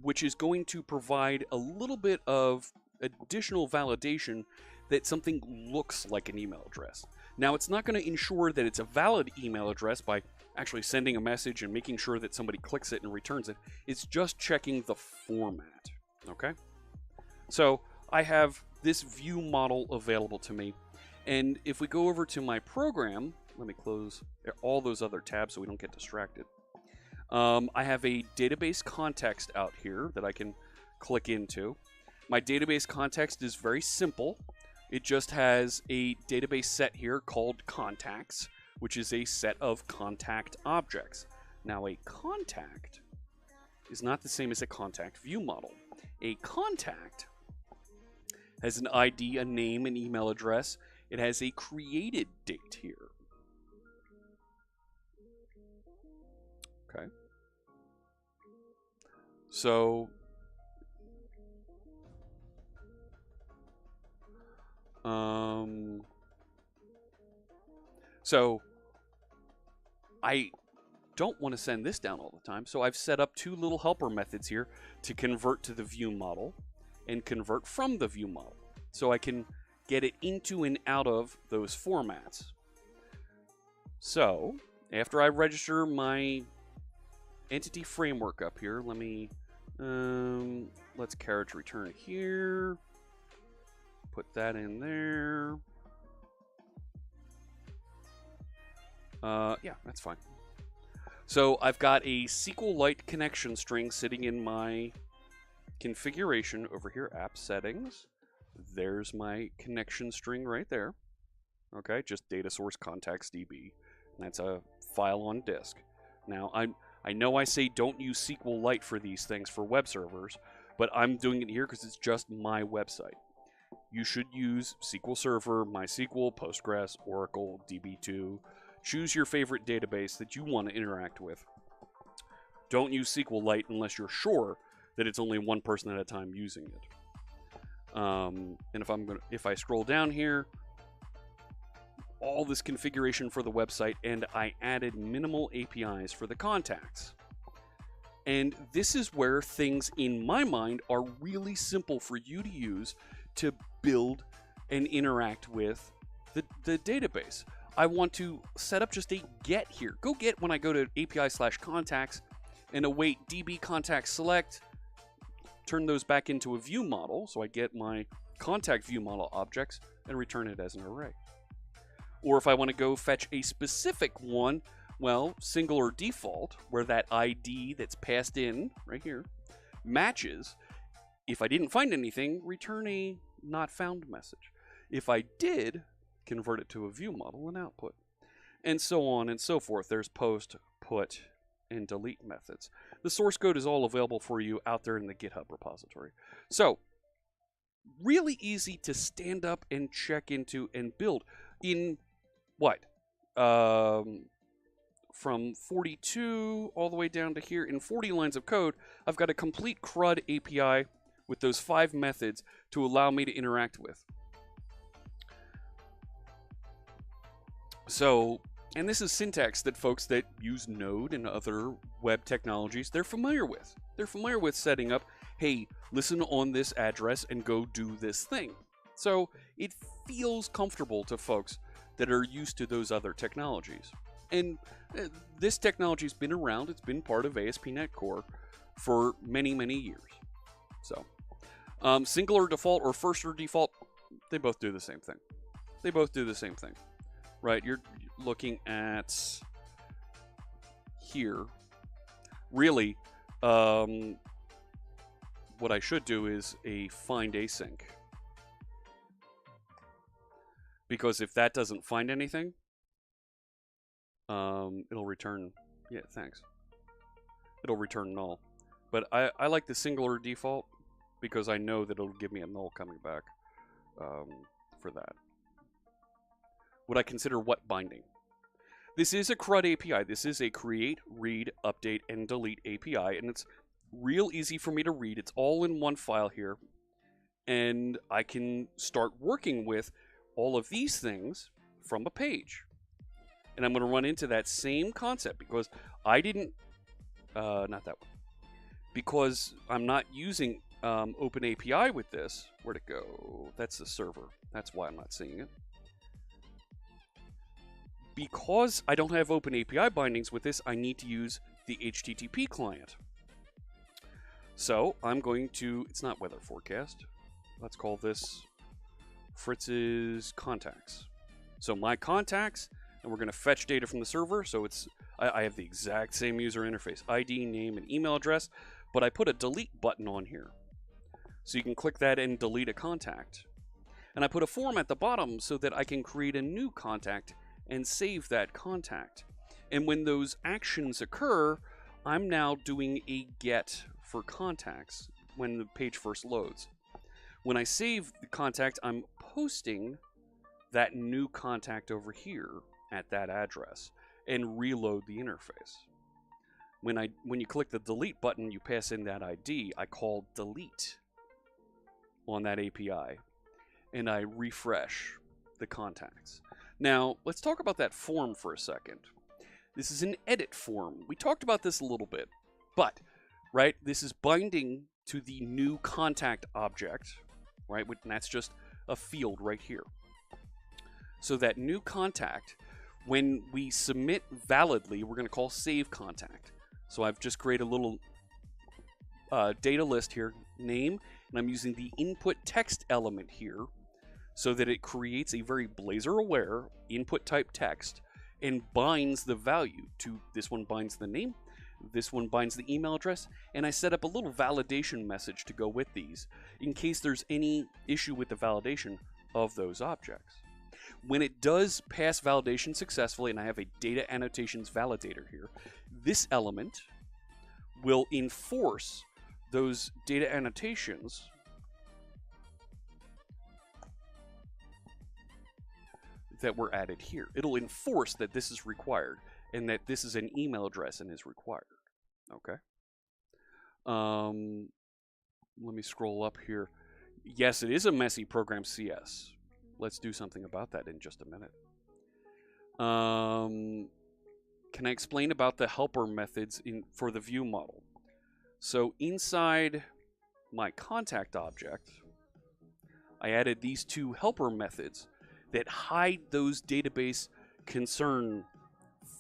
A: which is going to provide a little bit of additional validation that something looks like an email address. Now, it's not going to ensure that it's a valid email address by actually sending a message and making sure that somebody clicks it and returns it. It's just checking the format, okay? So I have this view model available to me. And if we go over to my program, let me close all those other tabs so we don't get distracted. I have a database context out here that I can click into. My database context is very simple. It just has a database set here called contacts, which is a set of contact objects. Now, a contact is not the same as a contact view model. A contact has an ID, a name, an email address. It has a created date here. Okay. So I don't want to send this down all the time, so I've set up two little helper methods here to convert to the view model. and convert from the view model. So I can get it into and out of those formats. So after I register my entity framework up here, let me, let's carriage return here. Put that in there. Yeah, that's fine. So I've got a SQLite connection string sitting in my configuration over here, app settings. There's my connection string right there. Okay, just data source contacts DB. That's a file on disk. Now, I know I say don't use SQLite for these things for web servers, but I'm doing it here because it's just my website. You should use SQL Server, MySQL, Postgres, Oracle, DB2. Choose your favorite database that you want to interact with. Don't use SQLite unless you're sure that it's only one person at a time using it. And if I scroll down here, all this configuration for the website, and I added minimal APIs for the contacts. And this is where things in my mind are really simple for you to use to build and interact with the database. I want to set up just a get here. Go get when I go to API/contacts and await DB contact select, turn those back into a view model, so I get my contact view model objects and return it as an array. Or if I want to go fetch a specific one, well, SignalR default, where that ID that's passed in right here matches. If I didn't find anything, return a not found message. If I did, convert it to a view model and output. And so on and so forth. There's post, put, and delete methods. The source code is all available for you out there in the GitHub repository. So, really easy to stand up and check into and build. In what? From 42 all the way down to here, in 40 lines of code, I've got a complete CRUD API with those 5 methods to allow me to interact with. So, and this is syntax that folks that use Node and other web technologies, they're familiar with. They're familiar with setting up, hey, listen on this address and go do this thing. So it feels comfortable to folks that are used to those other technologies. And this technology's been around. It's been part of ASP.NET Core for many, many years. So, SignalR default or first-or default, they both do the same thing. They both do the same thing. Right, you're looking at here. Really, what I should do is a find async. Because if that doesn't find anything, it'll return, yeah, thanks. It'll return null. But I like the SignalR default because I know that it'll give me a null coming back for that. Would I consider what binding? This is a CRUD API. This is a create, read, update, and delete API, and it's real easy for me to read. It's all in one file here, and I can start working with all of these things from a page. And I'm going to run into that same concept because I didn't, not that one, because I'm not using OpenAPI with this. Where'd it go? That's the server. That's why I'm not seeing it. Because I don't have OpenAPI bindings with this, I need to use the HTTP client. So I'm going to, it's not weather forecast. Let's call this Fritz's contacts. So my contacts, and we're going to fetch data from the server. So it's, I have the exact same user interface, ID, name, and email address, but I put a delete button on here. So you can click that and delete a contact. And I put a form at the bottom so that I can create a new contact and save that contact. And when those actions occur, I'm now doing a get for contacts when the page first loads. When I save the contact, I'm posting that new contact over here at that address and reload the interface. When you click the delete button, you pass in that ID. I call delete on that API, and I refresh the contacts. Now, let's talk about that form for a second. This is an edit form. We talked about this a little bit, but, right, this is binding to the new contact object, right? And that's just a field right here. So that new contact, when we submit validly, we're going to call save contact. So I've just created a little data list here, name, and I'm using the input text element here so that it creates a very Blazor aware input type text and binds the value to this one binds the name, this one binds the email address, and I set up a little validation message to go with these in case there's any issue with the validation of those objects. When it does pass validation successfully, and I have a data annotations validator here, this element will enforce those data annotations that were added here. It'll enforce that this is required and that this is an email address and is required. Okay. Let me scroll up here. Yes, it is a messy program CS. Let's do something about that in just a minute. Can I explain about the helper methods for the view model? So inside my contact object, I added these two helper methods that hide those database concern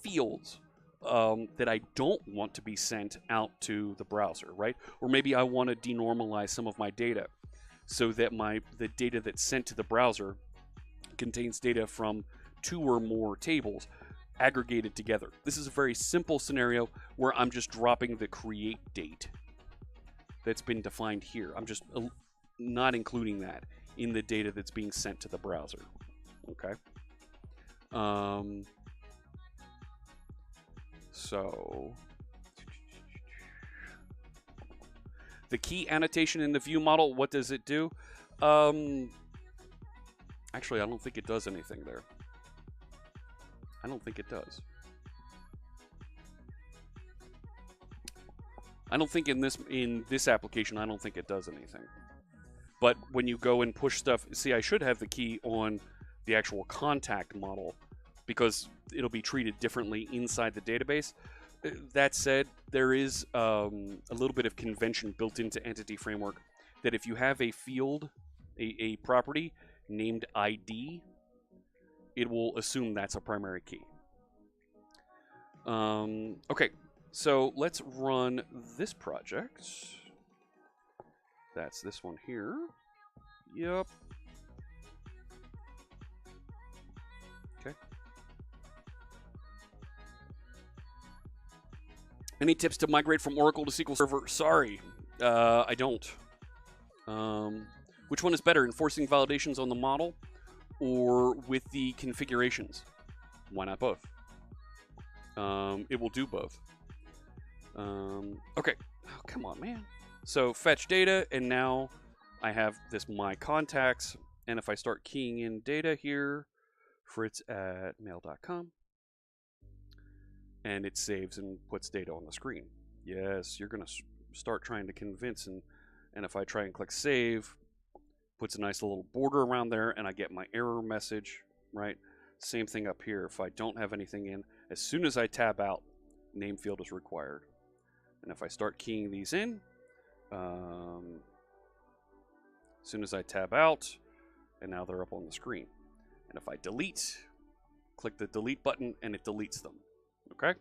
A: fields that I don't want to be sent out to the browser, right? Or maybe I want to denormalize some of my data so that the data that's sent to the browser contains data from 2 or more tables aggregated together. This is a very simple scenario where I'm just dropping the create date that's been defined here. I'm just not including that in the data that's being sent to the browser. Okay. So the key annotation in the view model, what does it do? Actually, I don't think it does anything there. I don't think it does. I don't think in this application, I don't think it does anything. But when you go and push stuff, see, I should have the key on the actual contact model because it'll be treated differently inside the database. That said, there is a little bit of convention built into Entity Framework that if you have a field, a property named ID, it will assume that's a primary key. Okay, so let's run this project. That's this one here. Yep. Okay. Any tips to migrate from Oracle to SQL Server? Sorry, I don't. Which one is better, enforcing validations on the model or with the configurations? Why not both? It will do both. Okay. Oh, come on, man. So fetch data, and now I have this my contacts, and if I start keying in data here, fritz@mail.com, and it saves and puts data on the screen. Yes, you're going to start trying to convince, and if I try and click save, puts a nice little border around there, and I get my error message, right? Same thing up here. If I don't have anything in, as soon as I tab out, name field is required. And if I start keying these in, as soon as I tab out, and now they're up on the screen. And if I delete, click the delete button, and it deletes them. Okay?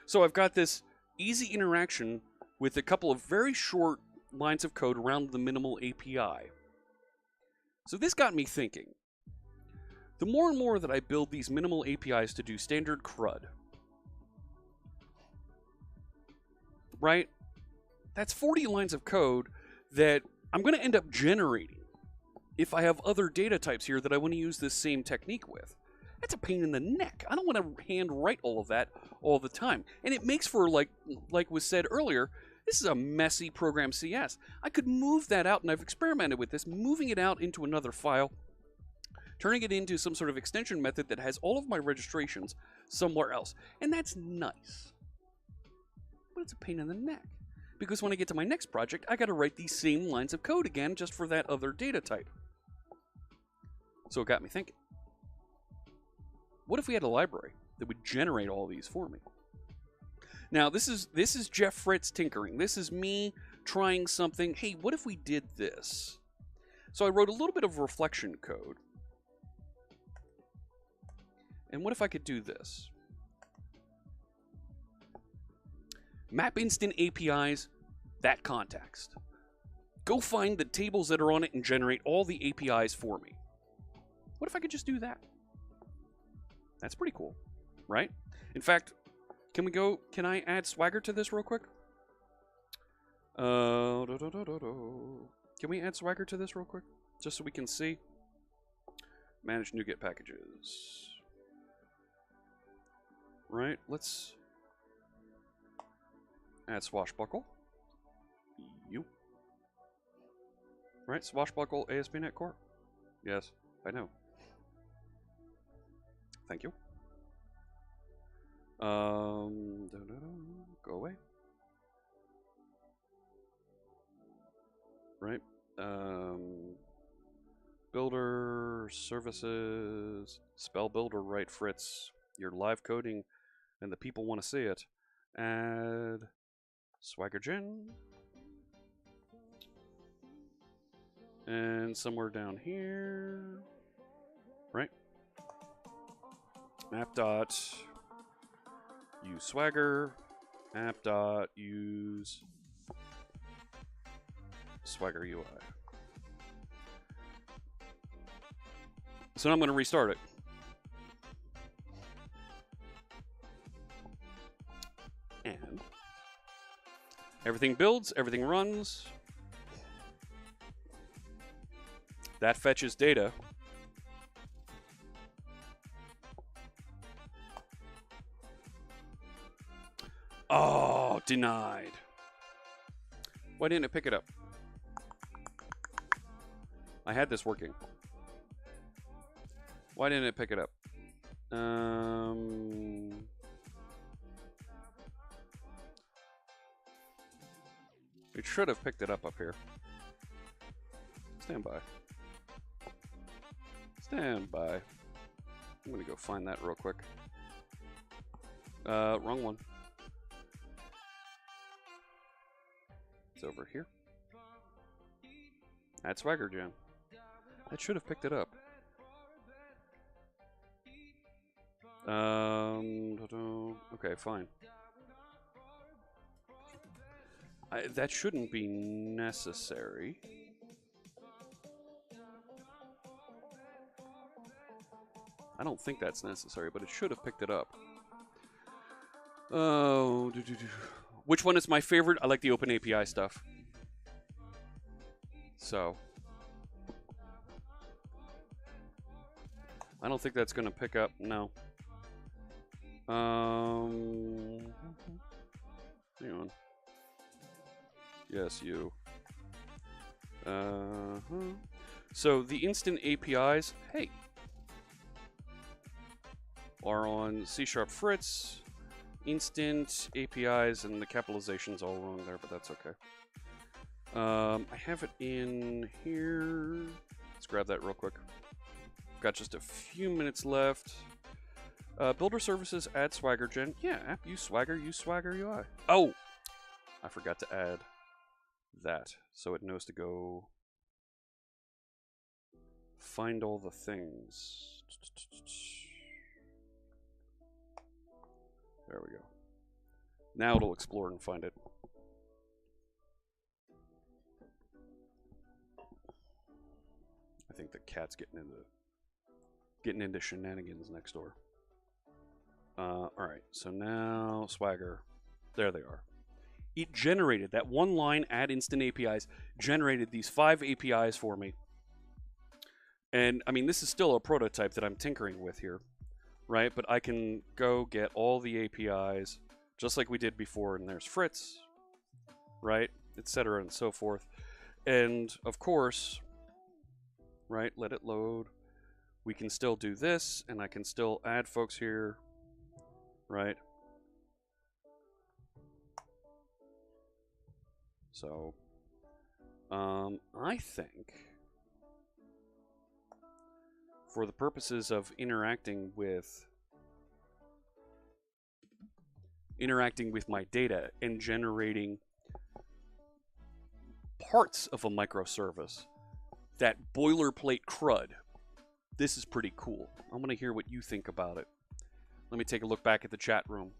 A: So I've got this easy interaction with a couple of very short lines of code around the minimal API. So this got me thinking. The more and more that I build these minimal APIs to do standard CRUD, right? That's 40 lines of code that I'm going to end up generating if I have other data types here that I want to use this same technique with. That's a pain in the neck. I don't want to hand write all of that all the time. And it makes for, like was said earlier, this is a messy program CS. I could move that out, and I've experimented with this, moving it out into another file, turning it into some sort of extension method that has all of my registrations somewhere else. And that's nice. But it's a pain in the neck. Because when I get to my next project, I got to write these same lines of code again just for that other data type. So it got me thinking. What if we had a library that would generate all these for me? Now, this is Jeff Fritz tinkering. This is me trying something. Hey, what if we did this? So I wrote a little bit of reflection code. And what if I could do this? Map instant APIs, that context. Go find the tables that are on it and generate all the APIs for me. What if I could just do that? That's pretty cool, right? In fact, can I add Swagger to this real quick? Can we add Swagger to this real quick? Just so we can see. Manage NuGet packages. Right, let's add Swashbuckle. You. Right, Swashbuckle ASP.NET Core. Yes, I know. Thank you. Go away. Right. Builder, services, spell builder, right, Fritz. You're live coding and the people want to see it. Add Swagger Gen. And somewhere down here, right? App dot use Swagger. App dot use Swagger UI. So now I'm going to restart it. And everything builds, everything runs. That fetches data. Oh, denied. Why didn't it pick it up? I had this working. Why didn't it pick it up? It should have picked it up here. Stand by. Stand by. I'm gonna go find that real quick. Wrong one. It's over here. Add Swagger Gen. That should have picked it up. Okay, fine. That shouldn't be necessary. I don't think that's necessary, but it should have picked it up. Oh, which one is my favorite? I like the OpenAPI stuff. So I don't think that's going to pick up. No. Hang on. Yes, you. So the instant APIs, hey, are on CSharpFritz. Instant APIs, and the capitalization's all wrong there, but that's okay. I have it in here. Let's grab that real quick. Got just a few minutes left. Builder services, add Swagger Gen. Yeah, app use Swagger UI. Oh, I forgot to add that, so it knows to go find all the things. There we go. Now it'll explore and find it. I think the cat's getting into shenanigans next door. All right, so now Swagger. There they are. It generated that one line, add instant APIs, generated these 5 APIs for me. And I mean, this is still a prototype that I'm tinkering with here, right? But I can go get all the APIs just like we did before, and there's Fritz, right? Etc. and so forth. And of course, right, let it load. We can still do this, and I can still add folks here, right? So, I think for the purposes of interacting with my data and generating parts of a microservice, that boilerplate crud. This is pretty cool. I want to hear what you think about it. Let me take a look back at the chat room.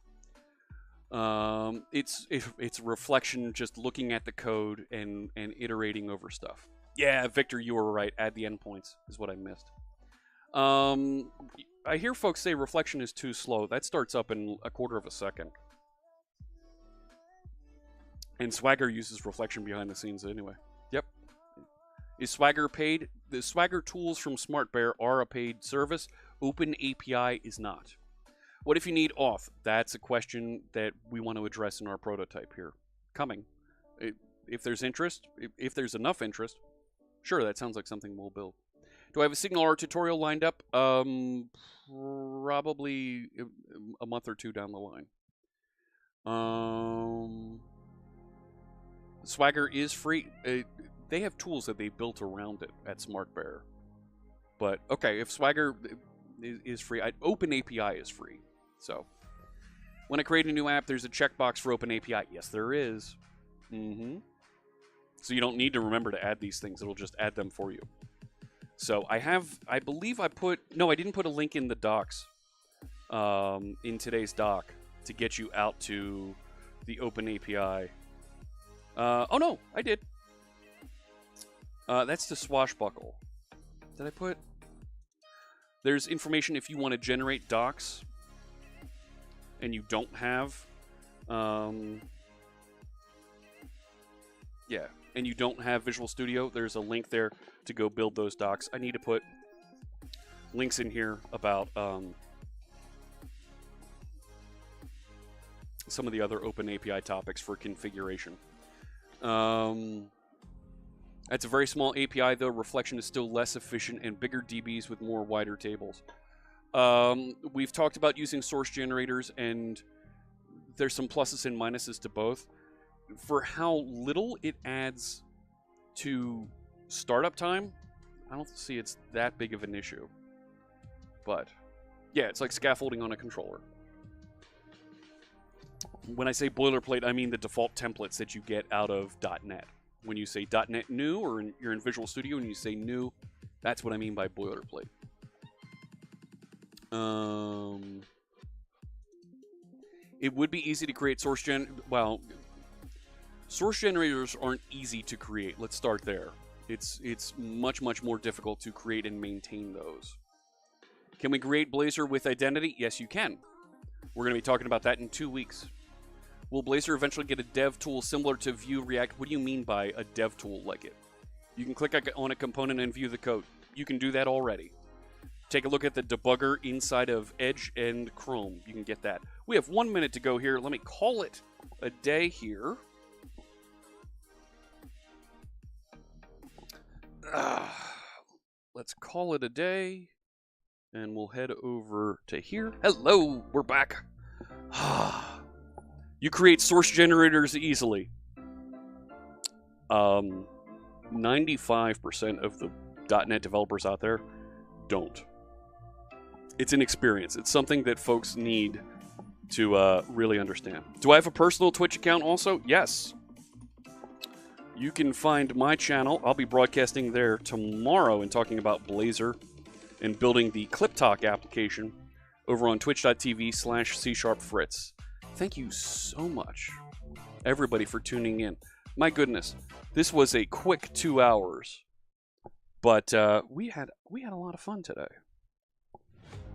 A: It's a reflection just looking at the code and iterating over stuff. Yeah, Victor, you were right. Add the endpoints is what I missed. I hear folks say reflection is too slow. That starts up in a quarter of a second. And Swagger uses reflection behind the scenes anyway. Yep. Is Swagger paid? The Swagger tools from SmartBear are a paid service. OpenAPI is not. What if you need auth? That's a question that we want to address in our prototype here. Coming. If there's interest, if there's enough interest, sure, that sounds like something we'll build. Do I have a SignalR tutorial lined up? Probably a month or two down the line. Swagger is free. They have tools that they built around it at SmartBear. But, okay, if Swagger is free, OpenAPI is free. So, when I create a new app, there's a checkbox for OpenAPI. Yes, there is. So you don't need to remember to add these things. It'll just add them for you. So I believe I didn't put a link in the docs, in today's doc to get you out to the OpenAPI. Oh no, I did. That's the swashbuckle. Did I put? There's information if you want to generate docs and you don't have, and you don't have Visual Studio, there's a link there to go build those docs. I need to put links in here about some of the other OpenAPI topics for configuration. That's a very small API, though. Reflection is still less efficient and bigger DBs with more wider tables. We've talked about using source generators, and there's some pluses and minuses to both. For how little it adds to startup time, I don't see it's that big of an issue. But, yeah, it's like scaffolding on a controller. When I say boilerplate, I mean the default templates that you get out of .NET. When you say .NET new, or you're in Visual Studio and you say new, that's what I mean by boilerplate. It would be easy to create source generators aren't easy to create. Let's start there. It's much more difficult to create and maintain those. Can we create Blazor with identity? Yes, you can. We're going to be talking about that in 2 weeks. Will Blazor eventually get a dev tool similar to Vue React? What do you mean by a dev tool like it? You can click on a component and view the code. You can do that already. Take a look at the debugger inside of Edge and Chrome. You can get that. We have 1 minute to go here. Let me call it a day here. Let's call it a day. And we'll head over to here. Hello, we're back. You create source generators easily. 95% of the .NET developers out there don't. It's an experience. It's something that folks need to really understand. Do I have a personal Twitch account also? Yes. You can find my channel. I'll be broadcasting there tomorrow and talking about Blazor and building the ClipTalk application over on twitch.tv/CSharpFritz. Thank you so much, everybody, for tuning in. My goodness, this was a quick 2 hours, but we had a lot of fun today.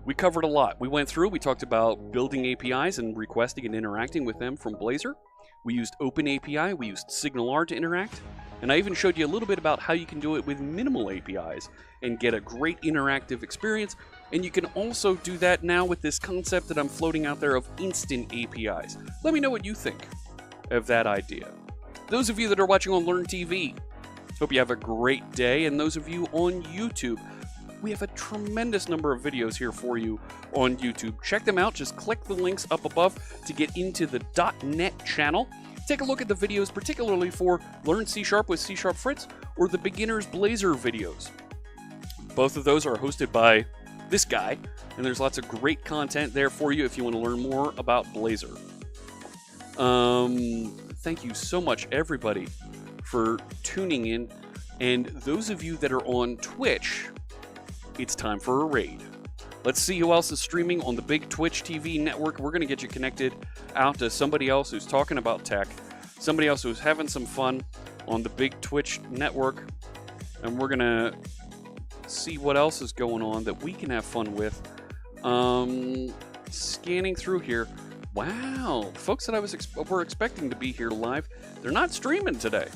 A: We covered a lot. We went through, we talked about building APIs and requesting and interacting with them from Blazor. We used OpenAPI, we used SignalR to interact, and I even showed you a little bit about how you can do it with minimal APIs and get a great interactive experience. And you can also do that now with this concept that I'm floating out there of instant APIs. Let me know what you think of that idea. Those of you that are watching on Learn TV, hope you have a great day. And those of you on YouTube, we have a tremendous number of videos here for you on YouTube. Check them out. Just click the links up above to get into the .NET channel. Take a look at the videos, particularly for Learn C# with CSharpFritz or the Beginner's Blazor videos. Both of those are hosted by this guy, and there's lots of great content there for you if you want to learn more about Blazor. Thank you so much, everybody, for tuning in. And those of you that are on Twitch, it's time for a raid. Let's see who else is streaming on the big Twitch TV network. We're going to get you connected out to somebody else who's talking about tech, somebody else who's having some fun on the big Twitch network. And we're going to see what else is going on that we can have fun with. Scanning through here. Wow, folks that were expecting to be here live, they're not streaming today.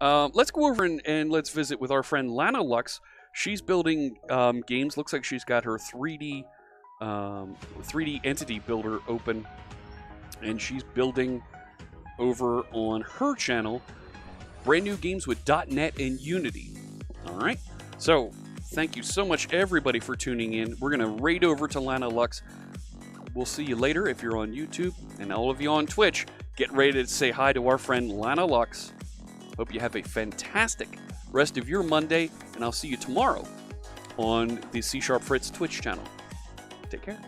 A: Let's go over and let's visit with our friend Lana Lux. She's building games. Looks like she's got her 3D entity builder open, and she's building over on her channel brand new games with .NET and Unity. All right. So thank you so much, everybody, for tuning in. We're gonna raid over to Lana Lux. We'll see you later if you're on YouTube, and all of you on Twitch, get ready to say hi to our friend Lana Lux. Hope you have a fantastic rest of your Monday, and I'll see you tomorrow on the CSharpFritz Twitch channel. Take care.